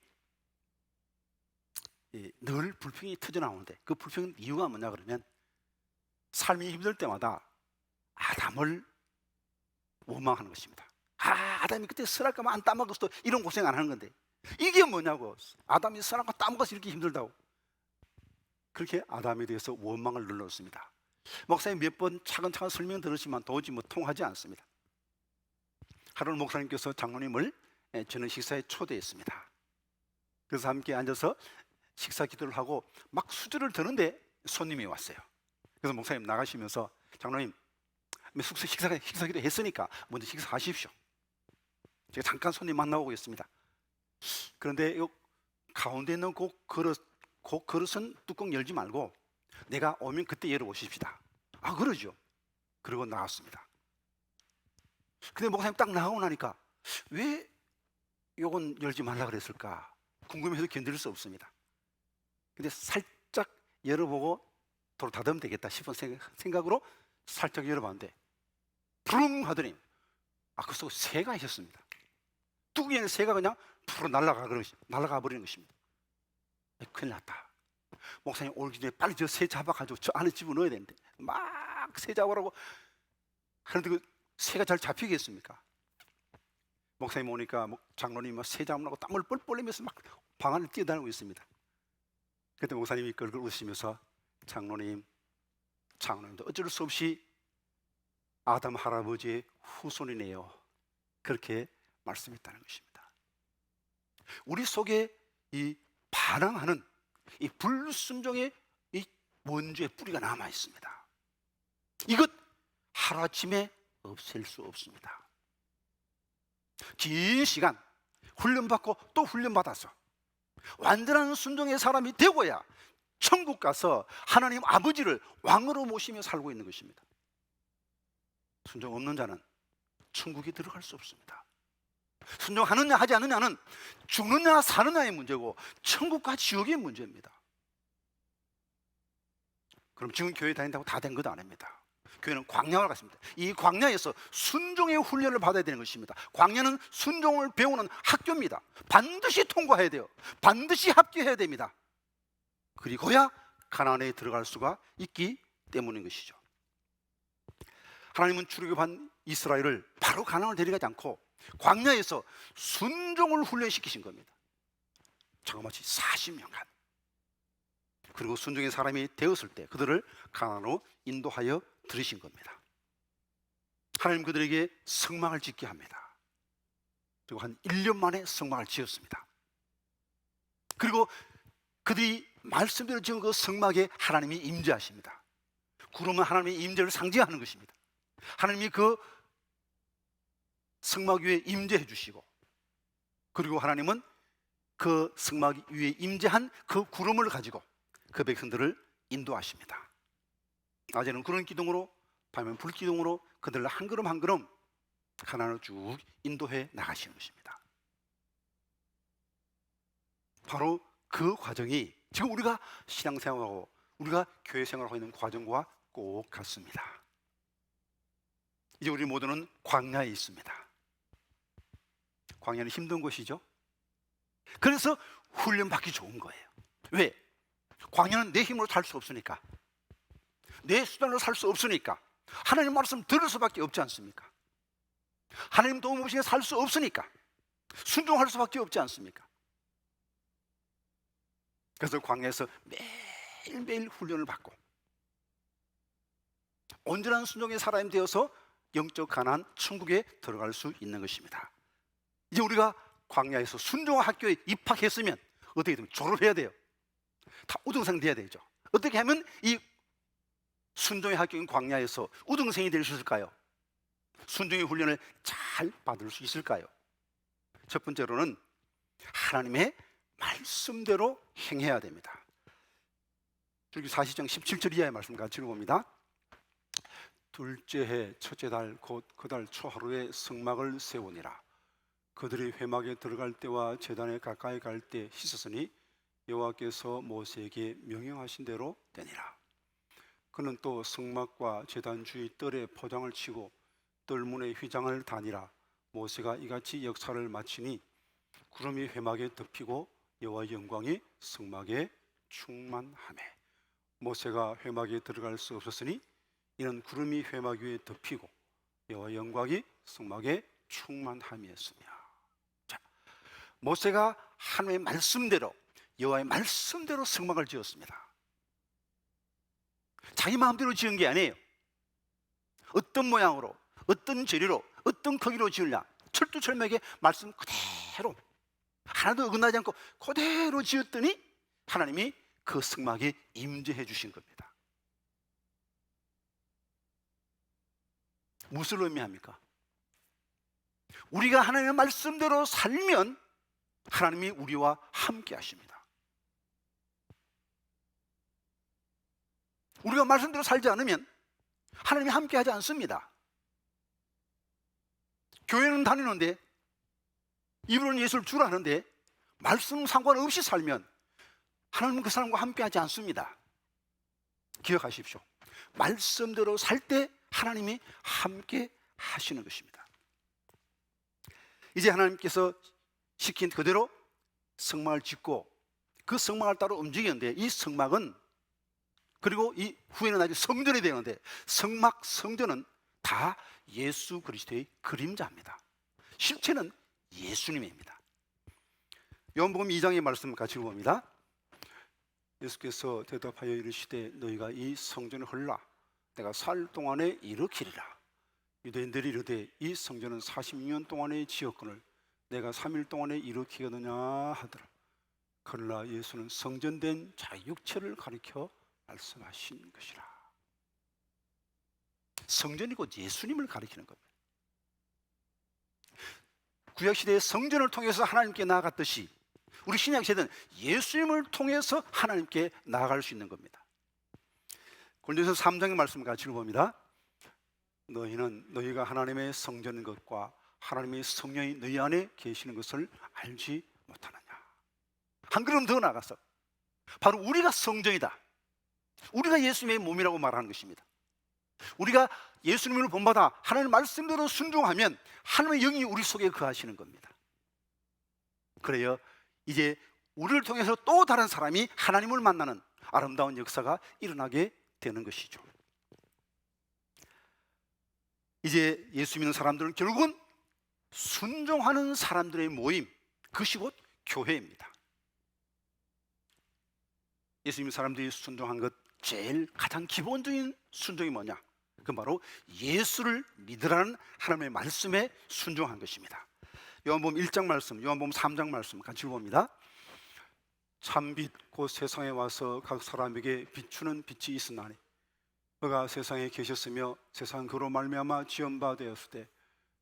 늘 불평이 터져나오는데 그 불평 이유가 뭐냐 그러면, 삶이 힘들 때마다 아담을 원망하는 것입니다. 아담이 그때 선악과만 안 따먹었어, 이런 고생 안 하는 건데 이게 뭐냐고, 아담이 선악과 따먹어서 이렇게 힘들다고. 그렇게 아담에 대해서 원망을 눌렀습니다. 목사님 몇 번 차근차근 설명 들으시면 도저히 통하지 않습니다. 하루는 목사님께서 장로님을 저녁 식사에 초대했습니다. 그래서 함께 앉아서 식사 기도를 하고 막 수저를 드는데 손님이 왔어요. 그래서 목사님 나가시면서, 장로님 숙소 식사 기도 했으니까 먼저 식사하십시오. 제가 잠깐 손님 만나고 있습니다. 그런데 이 가운데 있는 그 그릇은 뚜껑 열지 말고 내가 오면 그때 열어보십시다. 그러죠. 그러고 나왔습니다. 근데 목사님 딱 나가고 나니까 왜 이건 열지 말라 그랬을까 궁금해서 견딜 수 없습니다. 근데 살짝 열어보고 도로 닫으면 되겠다 싶은 생각으로 살짝 열어봤는데 부릉 하더니 그 속에 새가 있었습니다. 뚜껑에 새가 그냥 풀어 날아가 버리는 것입니다. 큰일 났다. 목사님 오기 전에 빨리 저 새 잡아가지고 저 안에 집어넣어야 되는데 막 새 잡으라고 하는데 그 새가 잘 잡히겠습니까? 목사님 오니까 장로님이 새 잡으라고 땀을 뻘뻘 흘리면서 막 방 안을 뛰어다니고 있습니다. 그때 목사님이 끌끌 웃으면서, 장로님 장로님도 어쩔 수 없이 아담 할아버지의 후손이네요. 그렇게 말씀했다는 것입니다. 우리 속에 이 반항하는 이 불순종의 이 원죄의 뿌리가 남아 있습니다. 이것 하루아침에 없앨 수 없습니다. 긴 시간 훈련받고 또 훈련받아서 완전한 순종의 사람이 되고야 천국 가서 하나님 아버지를 왕으로 모시며 살고 있는 것입니다. 순종 없는 자는 천국에 들어갈 수 없습니다. 순종하느냐 하지 않느냐는 죽느냐 사느냐의 문제고 천국과 지옥의 문제입니다. 그럼 지금 교회 다닌다고 다 된 것도 아닙니다. 교회는 광야와 같습니다. 이 광야에서 순종의 훈련을 받아야 되는 것입니다. 광야는 순종을 배우는 학교입니다. 반드시 통과해야 돼요. 반드시 합격해야 됩니다. 그리고야 가나안에 들어갈 수가 있기 때문인 것이죠. 하나님은 출애굽한 이스라엘을 바로 가나안을 데려가지 않고 광야에서 순종을 훈련시키신 겁니다. 자그마치 40년간. 그리고 순종의 사람이 되었을 때 그들을 가나안으로 인도하여 들으신 겁니다. 하나님 그들에게 성막을 짓게 합니다. 그리고 한 1년 만에 성막을 지었습니다. 그리고 그들이 말씀대로 지은 그 성막에 하나님이 임재하십니다. 구름은 하나님의 임재를 상징하는 것입니다. 하나님이 그 성막 위에 임재해 주시고, 그리고 하나님은 그 성막 위에 임재한 그 구름을 가지고 그 백성들을 인도하십니다. 낮에는 구름 기둥으로, 밤에는 불 기둥으로 그들을 한 걸음 한 걸음 가나안으로 쭉 인도해 나가시는 것입니다. 바로 그 과정이 지금 우리가 신앙생활하고 우리가 교회 생활하고 있는 과정과 꼭 같습니다. 이제 우리 모두는 광야에 있습니다. 광야는 힘든 곳이죠. 그래서 훈련받기 좋은 거예요. 왜? 광야는 내 힘으로 살 수 없으니까, 내 수단으로 살 수 없으니까, 하나님 말씀 들을 수밖에 없지 않습니까? 하나님 도움 없이 살 수 없으니까 순종할 수밖에 없지 않습니까? 그래서 광야에서 매일매일 훈련을 받고 온전한 순종의 사람이 되어서 영적 가나안 천국에 들어갈 수 있는 것입니다. 이제 우리가 광야에서 순종 학교에 입학했으면 어떻게 되면 졸업해야 돼요. 다 우등생 돼야 되죠. 어떻게 하면 이 순종의 학교인 광야에서 우등생이 될 수 있을까요? 순종의 훈련을 잘 받을 수 있을까요? 첫 번째로는 하나님의 말씀대로 행해야 됩니다. 출애굽기 40장 17절 이하의 말씀 같이 읽어봅니다. 둘째 해 첫째 달 곧 그 달 초하루에 성막을 세우니라. 그들이 회막에 들어갈 때와 제단에 가까이 갈 때 씻었으니 여호와께서 모세에게 명령하신 대로 되니라. 그는 또 성막과 제단 주위 뜰에 포장을 치고 뜰문에 휘장을 다니라. 모세가 이같이 역사를 마치니 구름이 회막에 덮이고 여호와의 영광이 성막에 충만하매 모세가 회막에 들어갈 수 없었으니 이는 구름이 회막 위에 덮이고 여호와의 영광이 성막에 충만함이었으며. 자, 모세가 하나님의 말씀대로, 여호와의 말씀대로 성막을 지었습니다. 자기 마음대로 지은 게 아니에요. 어떤 모양으로, 어떤 재료로, 어떤 크기로 지으냐, 철두철미하게 말씀 그대로 하나도 어긋나지 않고 그대로 지었더니 하나님이 그 성막에 임재해 주신 겁니다. 무엇을 의미합니까? 우리가 하나님의 말씀대로 살면 하나님이 우리와 함께 하십니다. 우리가 말씀대로 살지 않으면 하나님이 함께 하지 않습니다. 교회는 다니는데, 입으로는 예수를 주라는데 말씀 상관없이 살면 하나님은 그 사람과 함께 하지 않습니다. 기억하십시오. 말씀대로 살 때 하나님이 함께 하시는 것입니다. 이제 하나님께서 시킨 그대로 성막을 짓고 그 성막을 따라 움직이는데, 이 성막은, 그리고 이 후에는 아주 성전이 되는데, 성막, 성전은 다 예수 그리스도의 그림자입니다. 실체는 예수님입니다. 요한복음 2장의 말씀 같이 봅니다. 예수께서 대답하여 이르시되 너희가 이 성전을 헐라 내가 살 동안에 일으키리라. 유대인들이 이르되 이 성전은 46년 동안의 지었건을 내가 3일 동안에 일으키겠느냐 하더라. 그러나 예수는 성전된 자기 육체를 가리켜 말씀하신 것이라. 성전이 곧 예수님을 가리키는 겁니다. 구약시대의 성전을 통해서 하나님께 나아갔듯이 우리 신약시대는 예수님을 통해서 하나님께 나아갈 수 있는 겁니다. 고린도서 3장의 말씀 같이 읽어봅니다. 너희는 너희가 하나님의 성전인 것과 하나님의 성령이 너희 안에 계시는 것을 알지 못하느냐. 한 걸음 더 나가서 바로 우리가 성전이다. 우리가 예수님의 몸이라고 말하는 것입니다. 우리가 예수님을 본받아 하나님의 말씀대로 순종하면 하나님의 영이 우리 속에 거하시는 겁니다. 그래요, 이제 우리를 통해서 또 다른 사람이 하나님을 만나는 아름다운 역사가 일어나게 되는 것이죠. 이제 예수 믿는 사람들은 결국은 순종하는 사람들의 모임, 그것이 곧 교회입니다. 예수 믿는 사람들이 순종한 것 제일 가장 기본적인 순종이 뭐냐? 그 바로 예수를 믿으라는 하나님의 말씀에 순종한 것입니다. 요한복음 1장 말씀, 요한복음 3장 말씀 같이 봅니다. 참빛 곧 세상에 와서 각 사람에게 비추는 빛이 있으나니 그가 세상에 계셨으며 세상 그로 말미암아 지은 바 되었을 때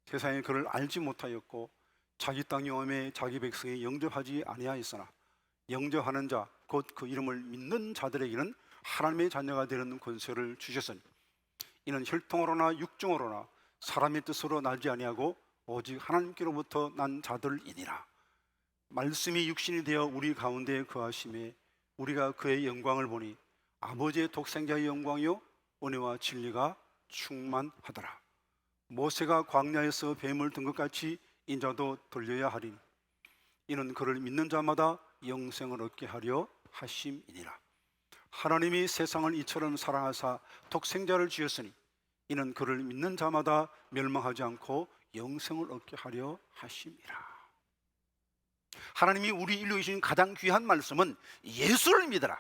세상에 그를 알지 못하였고 자기 땅 영험에 자기 백성이 영접하지 아니하였으나 영접하는 자 곧 그 이름을 믿는 자들에게는 하나님의 자녀가 되는 권세를 주셨으니 이는 혈통으로나 육정으로나 사람의 뜻으로 나지 아니하고 오직 하나님께로부터 난 자들이니라. 말씀이 육신이 되어 우리 가운데 거하심에 우리가 그의 영광을 보니 아버지의 독생자의 영광이요 은혜와 진리가 충만하더라. 모세가 광야에서 뱀을 든 것 같이 인자도 들려야 하리니 이는 그를 믿는 자마다 영생을 얻게 하려 하심이니라. 하나님이 세상을 이처럼 사랑하사 독생자를 주셨으니 이는 그를 믿는 자마다 멸망하지 않고 영생을 얻게 하려 하심이라. 하나님이 우리 인류에 주신 가장 귀한 말씀은 예수를 믿어라.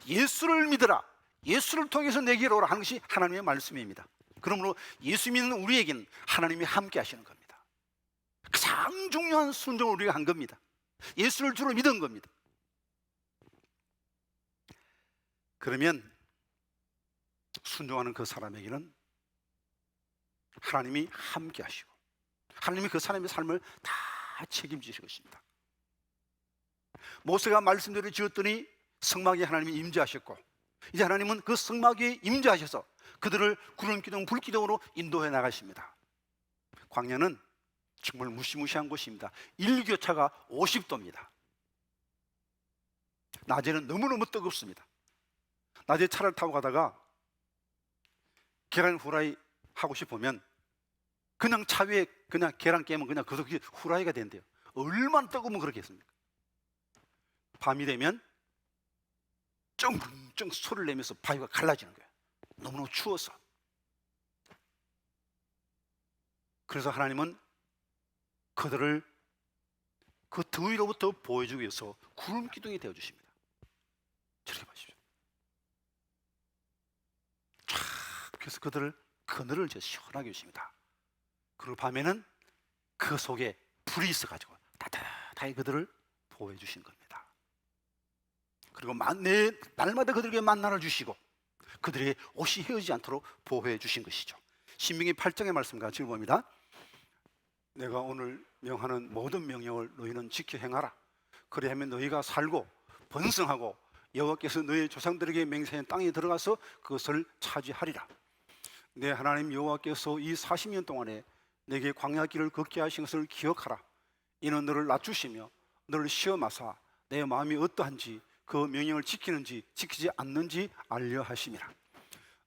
예수를 믿어라. 예수를 통해서 내게로 오라 하는 것이 하나님의 말씀입니다. 그러므로 예수 믿는 우리에게는 하나님이 함께 하시는 겁니다. 가장 중요한 순종을 우리가 한 겁니다. 예수를 주로 믿은 겁니다. 그러면 순종하는 그 사람에게는 하나님이 함께 하시고 하나님이 그 사람의 삶을 다 책임지실 것입니다. 모세가 말씀대로 지었더니 성막에 하나님이 임재하셨고 이제 하나님은 그 성막에 임재하셔서 그들을 구름 기둥 불 기둥으로 인도해 나가십니다. 광야는 정말 무시무시한 곳입니다. 일교차가 50도입니다. 낮에는 너무너무 뜨겁습니다. 낮에 차를 타고 가다가 계란 후라이 하고 싶으면 그냥 차 위에 그냥 계란 깨면 그냥 그게 후라이가 된대요. 얼마나 뜨거우면 그렇겠습니까? 밤이 되면 쩡쩡 소리를 내면서 바위가 갈라지는 거예요. 너무너무 추워서. 그래서 하나님은 그들을 그 더위로부터 보호해주기 위해서 구름 기둥이 되어주십니다. 저렇게 보십시오. 쫙 그래서 그들을 그늘을 시원하게 해주십니다. 그리고 밤에는 그 속에 불이 있어가지고 따뜻하게 그들을 보호해 주신 겁니다. 그리고 날마다 그들에게 만나를 주시고 그들의 옷이 헤어지지 않도록 보호해 주신 것이죠. 신명기 8장의 말씀 같이 읽어봅니다. 내가 오늘 명하는 모든 명령을 너희는 지켜 행하라. 그리하면 너희가 살고 번성하고 여호와께서 너희 조상들에게 맹세한 땅에 들어가서 그것을 차지하리라. 내 하나님 여호와께서 이 40년 동안에 내게 광야 길을 걷게 하신 것을 기억하라. 이는 너를 낮추시며 너를 시험하사 내 마음이 어떠한지 그 명령을 지키는지 지키지 않는지 알려 하심이라.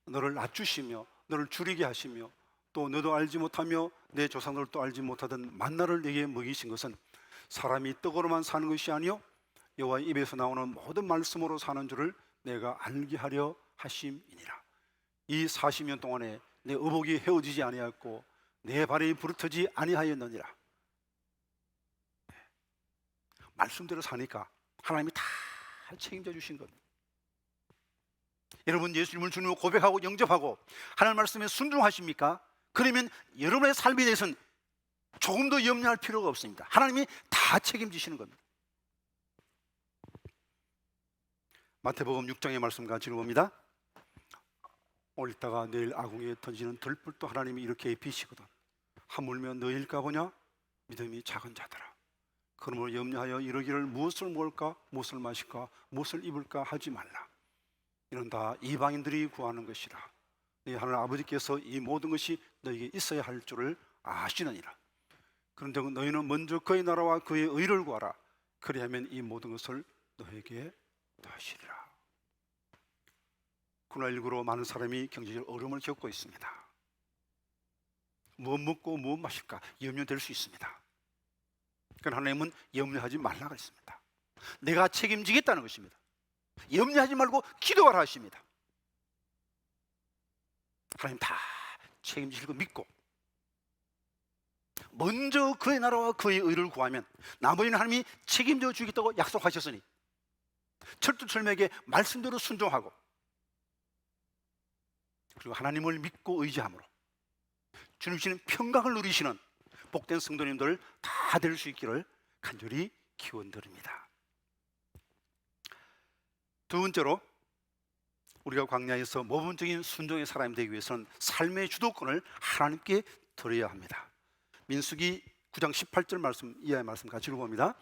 너를 낮추시며 너를 줄이게 하시며 또 너도 알지 못하며 내 조상들도 알지 못하던 만나를 내게 먹이신 것은 사람이 떡으로만 사는 것이 아니요 여호와의 입에서 나오는 모든 말씀으로 사는 줄을 내가 알게 하려 하심이니라. 이 40년 동안에 내 의복이 헤어지지 아니하였고 내 발이 부르터지 아니하였느니라. 말씀대로 사니까 하나님이 다 책임져 주신 겁니다. 여러분 예수님을 주님으로 고백하고 영접하고 하나님 말씀에 순종하십니까? 그러면 여러분의 삶에 대해서는 조금 더 염려할 필요가 없습니다. 하나님이 다 책임지시는 겁니다. 마태복음 6장의 말씀 같이 읽어봅니다. 오늘 있다가 내일 아궁이에 던지는 들불도 하나님이 이렇게 입히시거든. 하물며 너희일까 보냐? 믿음이 작은 자들아. 그러므로 염려하여 이러기를 무엇을 먹을까, 무엇을 마실까, 무엇을 입을까 하지 말라. 이는 다 이방인들이 구하는 것이라. 너희 하나님 아버지께서 이 모든 것이 너희에게 있어야 할 줄을 아시느니라. 그런데 너희는 먼저 그의 나라와 그의 의를 구하라. 그리하면 이 모든 것을 너희에게 더하시리라. 코로나19로 많은 사람이 경제적 어려움을 겪고 있습니다. 무엇 먹고 무엇 마실까 염려될 수 있습니다. 그러나 하나님은 염려하지 말라고 했습니다. 내가 책임지겠다는 것입니다. 염려하지 말고 기도하라 하십니다. 하나님 다 책임지실 거 믿고 먼저 그의 나라와 그의 의를 구하면 나머지는 하나님이 책임져 주겠다고 약속하셨으니 철두철미하게 말씀대로 순종하고 그리고 하나님을 믿고 의지함으로 주님 주시는 평강을 누리시는 복된 성도님들 다 될 수 있기를 간절히 기원드립니다. 두 번째로 우리가 광야에서 모범적인 순종의 사람이 되기 위해서는 삶의 주도권을 하나님께 드려야 합니다. 민수기 9장 18절 말씀 이하의 말씀 같이 읽어봅니다.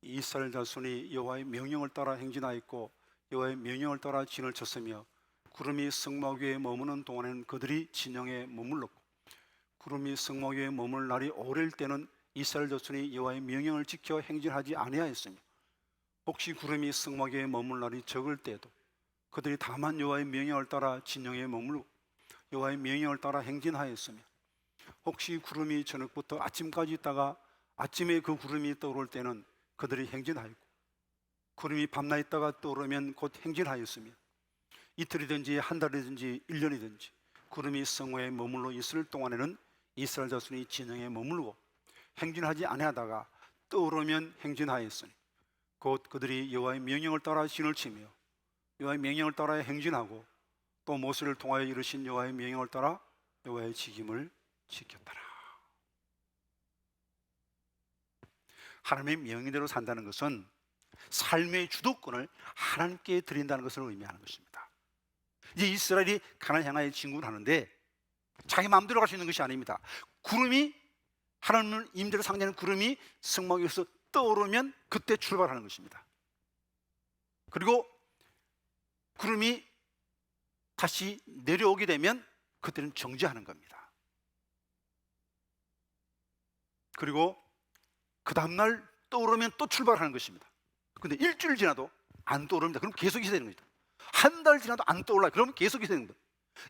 이스라엘 자손이 여호와의 명령을 따라 행진하였고 여호와의 명령을 따라 진을 쳤으며 구름이 성막 위에 머무는 동안에는 그들이 진영에 머물렀고 구름이 성막 위에 머물 날이 오래일 때는 이스라엘 자손이 여호와의 명령을 지켜 행진하지 아니하였으며 혹시 구름이 성막 위에 머물 날이 적을 때에도 그들이 다만 여호와의 명령을 따라 진영에 머물고 여호와의 명령을 따라 행진하였으며 혹시 구름이 저녁부터 아침까지 있다가 아침에 그 구름이 떠오를 때는 그들이 행진하였고 구름이 밤낮 있다가 떠오르면 곧 행진하였으며 이틀이든지 한 달이든지 1년이든지 구름이 성호에 머물러 있을 동안에는 이스라엘 자손이 진영에 머물고 행진하지 아니하다가 떠오르면 행진하였으니 곧 그들이 여호와의 명령을 따라 진을 치며 여호와의 명령을 따라 행진하고 또 모세를 통하여 이르신 여호와의 명령을 따라 여호와의 직임을 지켰더라. 하나님의 명령대로 산다는 것은 삶의 주도권을 하나님께 드린다는 것을 의미하는 것입니다. 이제 이스라엘이 가나안 향하여 진군을 하는데 자기 마음대로 갈 수 있는 것이 아닙니다. 구름이 하나님을 임재로 상징하는 구름이 성막 위에서 떠오르면 그때 출발하는 것입니다. 그리고 구름이 다시 내려오게 되면 그때는 정지하는 겁니다. 그리고 그 다음날 떠오르면 또 출발하는 것입니다. 근데 일주일 지나도 안 떠오릅니다. 그럼 계속 있어야 되는 거죠. 한 달 지나도 안 떠올라요. 그러면 계속 있어야 되는 거예요.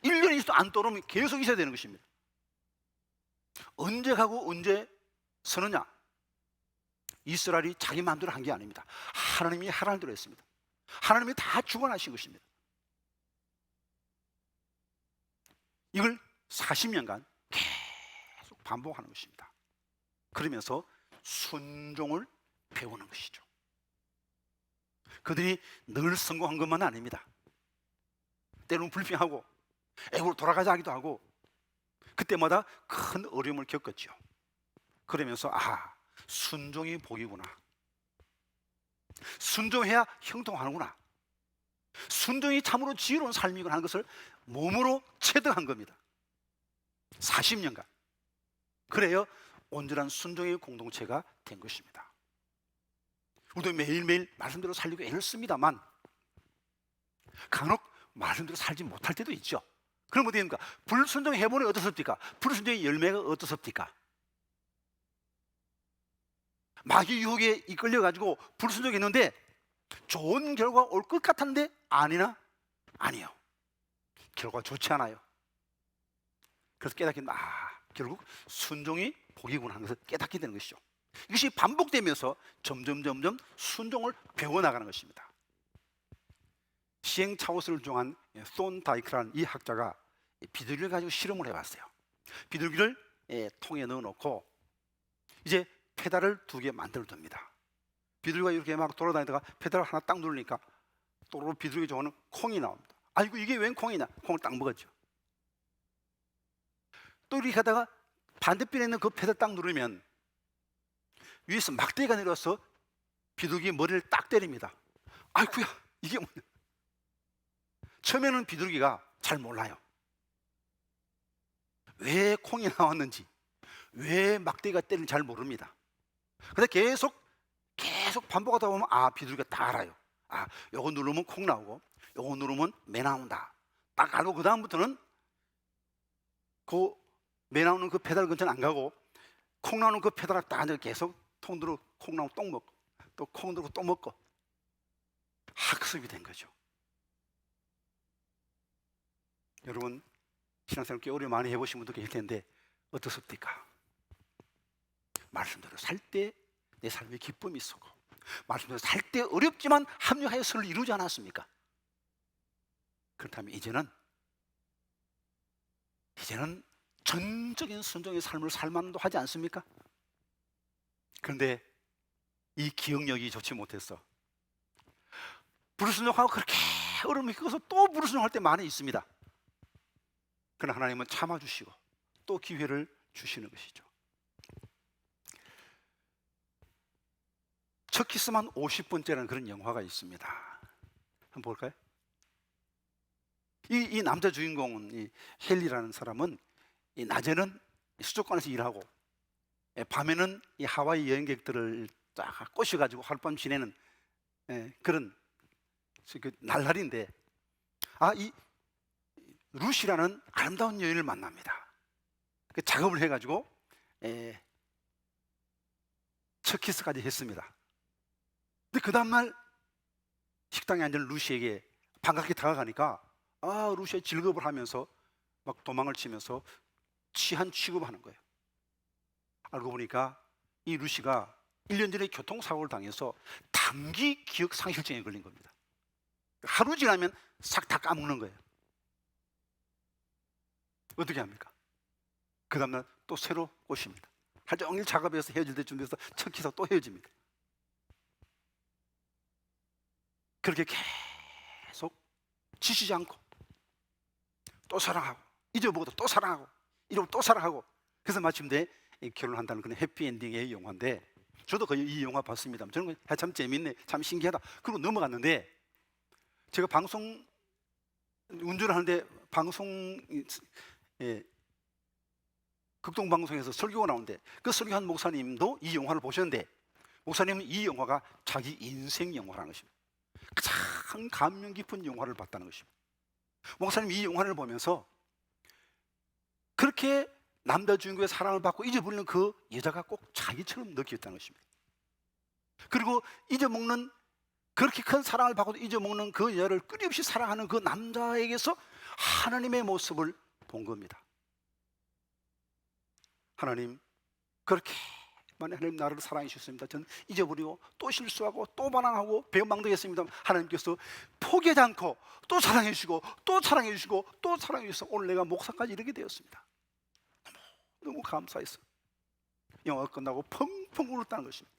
1년이 있어도 안 떠오르면 계속 있어야 되는 것입니다. 언제 가고 언제 서느냐? 이스라엘이 자기 마음대로 한 게 아닙니다. 하나님이 하라는 대로 했습니다. 하나님이 다 주관하신 것입니다. 이걸 40년간 계속 반복하는 것입니다. 그러면서 순종을 배우는 것이죠. 그들이 늘 성공한 것만 아닙니다. 때로는 불평하고 애국으로 돌아가자 하기도 하고 그때마다 큰 어려움을 겪었죠. 그러면서 순종이 복이구나. 순종해야 형통하는구나. 순종이 참으로 지혜로운 삶이구나 하는 것을 몸으로 체득한 겁니다. 40년간. 그래야 온전한 순종의 공동체가 된 것입니다. 우리도 매일매일 말씀대로 살려고 애를 씁니다만 간혹 말씀대로 살지 못할 때도 있죠. 그럼 어떻게 됩니까? 불순종해보니 어떻습니까? 불순종의 열매가 어떻습니까? 마귀 유혹에 이끌려가지고 불순종했는데 좋은 결과가 올 것 같았는데 아니나? 아니요. 결과가 좋지 않아요. 그래서 깨닫게 되면 결국 순종이 복이구나 하는 것을 깨닫게 되는 것이죠. 이것이 반복되면서 점점 순종을 배워나가는 것입니다. 시행착오를 정한 손다이크라는 이 학자가 비둘기를 가지고 실험을 해봤어요. 비둘기를 통에 넣어놓고 이제 페달을 2개 만들어 둡니다. 비둘기가 이렇게 막 돌아다니다가 페달을 하나 딱 누르니까 또 비둘기 좋아하는 콩이 나옵니다. 아이고 이게 웬 콩이냐? 콩을 딱 먹었죠. 또 이렇게 하다가 반대편에 있는 그 페달 딱 누르면 위에서 막대기가 내려와서 비둘기 머리를 딱 때립니다. 아이고야 이게 뭐냐? 처음에는 비둘기가 잘 몰라요. 왜 콩이 나왔는지, 왜 막대기가 때리는지 잘 모릅니다. 근데 계속 반복하다 보면 비둘기가 다 알아요. 요거 누르면 콩 나오고 요거 누르면 매 나온다. 딱 알고 그 다음부터는 그 매 나오는 그 페달 근처는 안 가고 콩 나오는 그 페달을 딱 앉아 계속 통 들어 콩 나오면 똥 먹고 또 콩 들고 또 먹고 학습이 된 거죠. 여러분 신앙생활 꽤 오래 많이 해보신 분도 계실 텐데 어떻습니까? 말씀대로 살 때 내 삶에 기쁨이 있었고 말씀대로 살 때 어렵지만 합력하여 선을 이루지 않았습니까? 그렇다면 이제는 전적인 순종의 삶을 살만도 하지 않습니까? 그런데 이 기억력이 좋지 못해서 불순종하고 그렇게 어려움이 겪어서 또 불순종할 때 많이 있습니다. 그러나 하나님은 참아주시고 또 기회를 주시는 것이죠. 첫 키스만 50번째라는 그런 영화가 있습니다. 한번 볼까요? 이 남자 주인공은 이 헨리라는 사람은 이 낮에는 수족관에서 일하고 밤에는 이 하와이 여행객들을 딱 꼬셔가지고 하룻밤 지내는 그런 그 날라리인데 이 루시라는 아름다운 여인을 만납니다. 그 작업을 해가지고 첫 키스까지 했습니다. 근데 그 다음날 식당에 앉은 루시에게 반갑게 다가가니까 루시의 즐겁을 하면서 막 도망을 치면서 취한 취급을 하는 거예요. 알고 보니까 이 루시가 1년 전에 교통사고를 당해서 단기 기억 상실증에 걸린 겁니다. 하루 지나면 싹 다 까먹는 거예요. 어떻게 합니까? 그 다음날 또 새로 꼬십니다. 하루 종일 작업해서 헤어질 때 준비해서 첫 키서 또 헤어집니다. 그렇게 계속 지치지 않고 또 사랑하고 잊어보고도 또 사랑하고 이러고 또 사랑하고 그래서 마침내 결혼한다는 그런 해피엔딩의 영화인데 저도 거의 이 영화 봤습니다. 저는 참 재밌네, 참 신기하다. 그리고 넘어갔는데 제가 방송 운전을 하는데 극동방송에서 설교가 나오는데 그 설교한 목사님도 이 영화를 보셨는데 목사님은 이 영화가 자기 인생 영화라는 것입니다. 가장 감명 깊은 영화를 봤다는 것입니다. 목사님이 이 영화를 보면서 그렇게 남자 주인공의 사랑을 받고 잊어버리는 그 여자가 꼭 자기처럼 느꼈다는 것입니다. 그리고 잊어먹는 그렇게 큰 사랑을 받고도 잊어먹는 그 여자를 끊임없이 사랑하는 그 남자에게서 하나님의 모습을 본 겁니다. 하나님 그렇게 만약 하나님 나를 사랑해 주셨습니다. 저는 잊어버리고 또 실수하고 또 반항하고 배은망덕했습니다. 하나님께서 포기하지 않고 또 사랑해 주시고 또 사랑해 주시고 또 사랑해 주셔서 오늘 내가 목사까지 이르게 되었습니다. 너무 감사해서 영화가 끝나고 펑펑 울었다는 것입니다.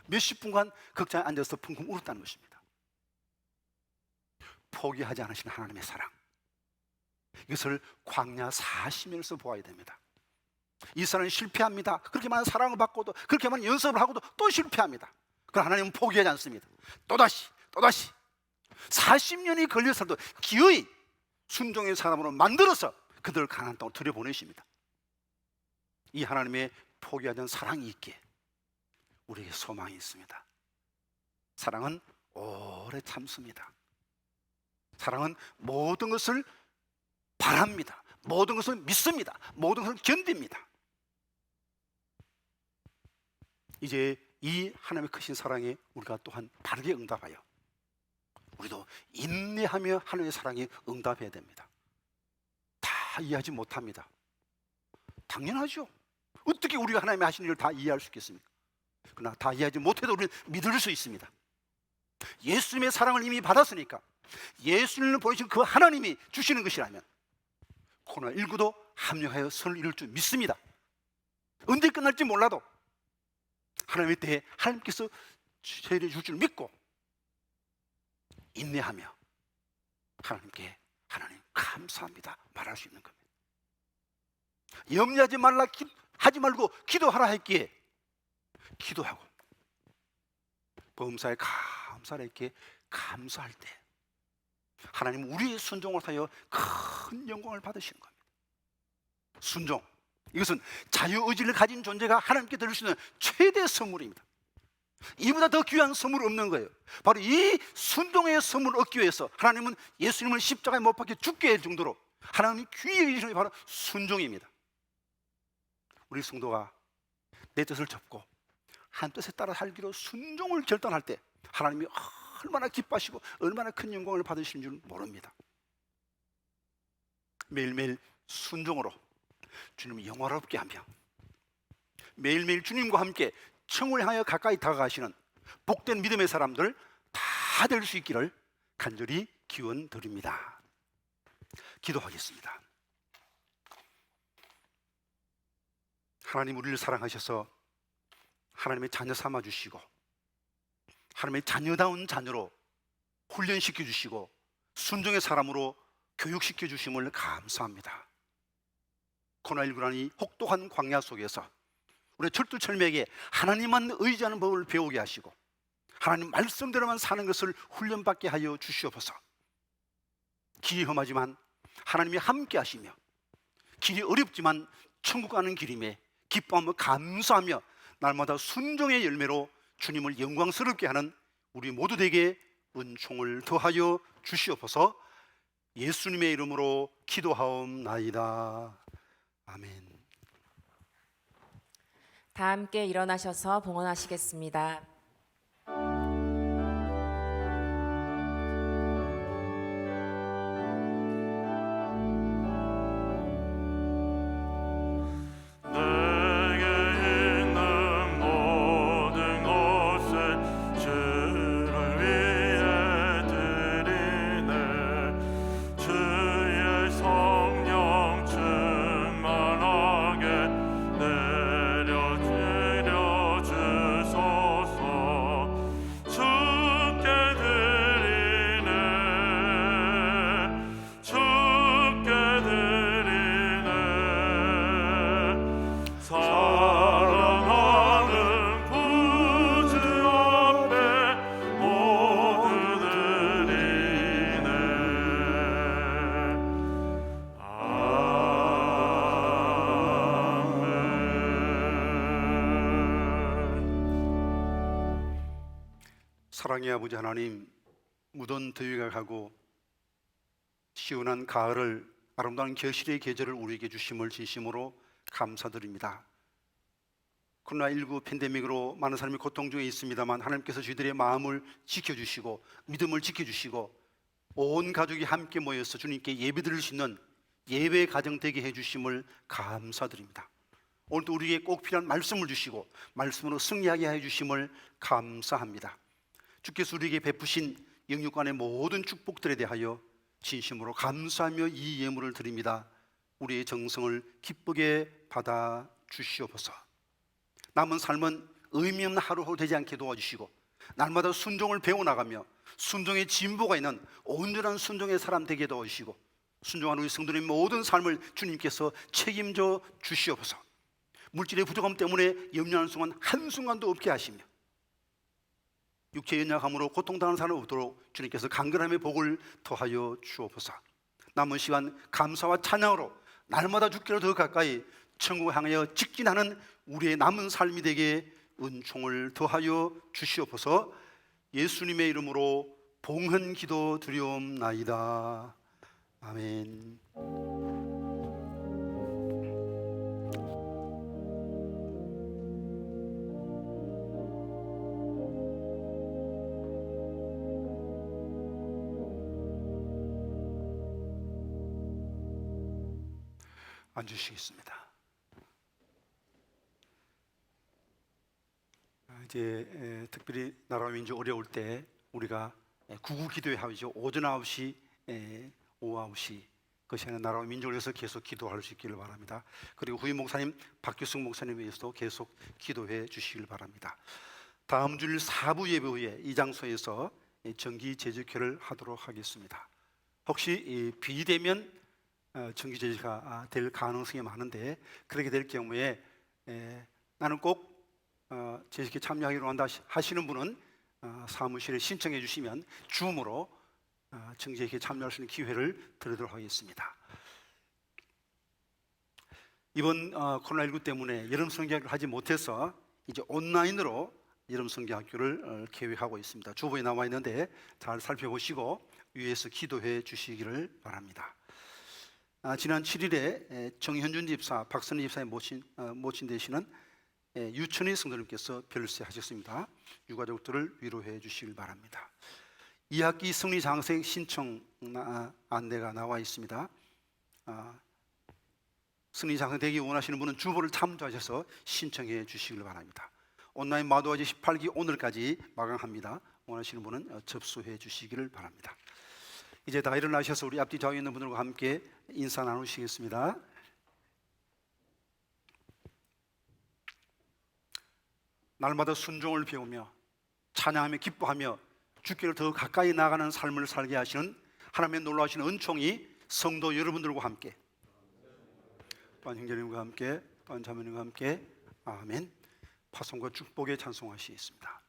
몇십 분간 극장에 앉아서 펑펑 울었다는 것입니다. 포기하지 않으신 하나님의 사랑, 이것을 광야 40년에서 보아야 됩니다. 이 사람은 실패합니다. 그렇게 많은 사랑을 받고도 그렇게 많은 연습을 하고도 또 실패합니다. 그러나 하나님은 포기하지 않습니다. 또다시 40년이 걸려서도 기어이 순종의 사람으로 만들어서 그들을 가나안 땅으로 들여보내십니다. 이 하나님의 포기하지 않은 사랑이 있기에 우리에게 소망이 있습니다. 사랑은 오래 참습니다. 사랑은 모든 것을 바랍니다. 모든 것을 믿습니다. 모든 것을 견딥니다. 이제 이 하나님의 크신 사랑에 우리가 또한 바르게 응답하여 우리도 인내하며 하나님의 사랑에 응답해야 됩니다. 다 이해하지 못합니다. 당연하죠. 어떻게 우리가 하나님이 하시는 일을 다 이해할 수 있겠습니까? 그러나 다 이해하지 못해도 우리는 믿을 수 있습니다. 예수님의 사랑을 이미 받았으니까 예수님을 보내신 그 하나님이 주시는 것이라면 코로나19도 합력하여 선을 이룰 줄 믿습니다. 언제 끝날지 몰라도 하나님의 때에 하나님께서 세례 줄 줄 믿고 인내하며 하나님께 하나님 감사합니다 말할 수 있는 겁니다. 염려하지 말라 하지 말고 기도하라 했기에 기도하고 범사에 감사를 했기에 감사할 때 하나님 우리의 순종을 하여 큰 영광을 받으시는 겁니다. 순종, 이것은 자유의지를 가진 존재가 하나님께 드릴 수 있는 최대 선물입니다. 이보다 더 귀한 선물 없는 거예요. 바로 이 순종의 선물을 얻기 위해서 하나님은 예수님을 십자가에 못 박혀 죽게 할 정도로 하나님이 귀히 여기시는 게 바로 순종입니다. 우리 성도가 내 뜻을 접고 한 뜻에 따라 살기로 순종을 결단할 때 하나님이 얼마나 기뻐하시고 얼마나 큰 영광을 받으시는 줄 모릅니다. 매일매일 순종으로 주님을 영화롭게 하며 매일매일 주님과 함께 청을 향하여 가까이 다가가시는 복된 믿음의 사람들 다 될 수 있기를 간절히 기원 드립니다. 기도하겠습니다. 하나님 우리를 사랑하셔서 하나님의 자녀 삼아 주시고 하나님의 자녀다운 자녀로 훈련시켜 주시고 순종의 사람으로 교육시켜 주심을 감사합니다. 코로나19라는 이 혹독한 광야 속에서 우리 철두철미에게 하나님만 의지하는 법을 배우게 하시고 하나님 말씀대로만 사는 것을 훈련받게 하여 주시옵소서. 길이 험하지만 하나님이 함께 하시며 길이 어렵지만 천국 가는 길임에 기뻐하며 감사하며 날마다 순종의 열매로 주님을 영광스럽게 하는 우리 모두에게 은총을 더하여 주시옵소서. 예수님의 이름으로 기도하옵나이다. 아멘. 다 함께 일어나셔서 봉헌하시겠습니다. 사랑의 아버지 하나님, 무더운 더위가 가고 시원한 가을을 아름다운 겨실의 계절을 우리에게 주심을 진심으로 감사드립니다. 코로나19 팬데믹으로 많은 사람이 고통 중에 있습니다만 하나님께서 저희들의 마음을 지켜주시고 믿음을 지켜주시고 온 가족이 함께 모여서 주님께 예배드릴 수 있는 예배 가정 되게 해주심을 감사드립니다. 오늘도 우리에게 꼭 필요한 말씀을 주시고 말씀으로 승리하게 해주심을 감사합니다. 주께서 우리에게 베푸신 영육간의 모든 축복들에 대하여 진심으로 감사하며 이 예물을 드립니다. 우리의 정성을 기쁘게 받아 주시옵소서. 남은 삶은 의미 없는 하루하루 되지 않게 도와주시고 날마다 순종을 배워나가며 순종의 진보가 있는 온전한 순종의 사람 되게 도와주시고 순종하는 우리 성도의 모든 삶을 주님께서 책임져 주시옵소서. 물질의 부족함 때문에 염려하는 순간 한순간도 없게 하시며 육체의 연약함으로 고통당하는 사람이 없도록 주님께서 강건함의 복을 더하여 주옵소서. 남은 시간 감사와 찬양으로 날마다 주께로 더 가까이 천국을 향하여 직진하는 우리의 남은 삶이 되게 은총을 더하여 주시옵소서. 예수님의 이름으로 봉헌 기도 드리옵나이다. 아멘. 앉으시겠습니다. 이제 특별히 나라 민족 어려울 때 우리가 구구 기도회 하죠. 오전 9시, 오후 9시 그 시간에 나라 민족을 위해서 계속 기도할 수 있기를 바랍니다. 그리고 후임 목사님, 박규승 목사님 위해서도 계속 기도해 주시길 바랍니다. 다음 주일 4부 예배 후에 이 장소에서 정기 제적회를 하도록 하겠습니다. 혹시 비대면 정규 제시가 될 가능성이 많은데, 그렇게 될 경우에 나는 꼭 제식에 참여하기로 한다 하시는 분은 사무실에 신청해 주시면 줌으로 정기제식에 참여할 수 있는 기회를 드리도록 하겠습니다. 이번 코로나19 때문에 여름 성경학교를 하지 못해서 이제 온라인으로 여름 성경학교를 계획하고 있습니다. 주보에 나와 있는데 잘 살펴보시고 위에서 기도해 주시기를 바랍니다. 지난 7일에 정현준 집사, 박선희 집사의 모친 되시는 유천희 성도님께서 별세하셨습니다. 유가족들을 위로해 주시길 바랍니다. 2학기 승리 장생 신청 안내가 나와 있습니다. 승리 장생 되기 원하시는 분은 주보를 참조하셔서 신청해 주시길 바랍니다. 온라인 마도아지 18기 오늘까지 마감합니다. 원하시는 분은 접수해 주시기를 바랍니다. 이제 다 일어나셔서 우리 앞뒤 좌우에 있는 분들과 함께 인사 나누시겠습니다. 날마다 순종을 배우며 찬양하며 기뻐하며 주께를 더 가까이 나가는 삶을 살게 하시는 하나님의 놀라우신 은총이 성도 여러분들과 함께, 또한 형제님과 함께, 또한 자매님과 함께, 아멘. 파송과 축복에 찬송하시겠습니다.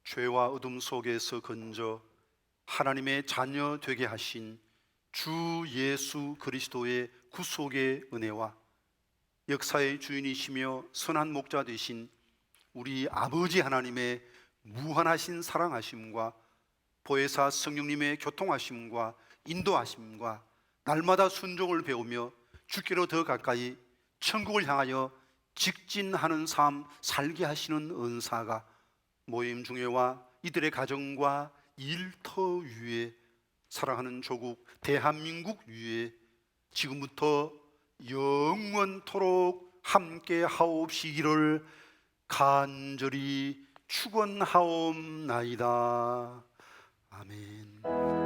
죄와 어둠 속에서 건져 하나님의 자녀 되게 하신 주 예수 그리스도의 구속의 은혜와 역사의 주인이시며 선한 목자 되신 우리 아버지 하나님의 무한하신 사랑하심과 보혜사 성령님의 교통하심과 인도하심과 날마다 순종을 배우며 주께로 더 가까이 천국을 향하여 직진하는 삶 살게 하시는 은사가 모임 중에와 이들의 가정과 일터 위에 사랑하는 조국 대한민국 위에 지금부터 영원토록 함께 하옵시기를 간절히 축원하옵나이다. 아멘.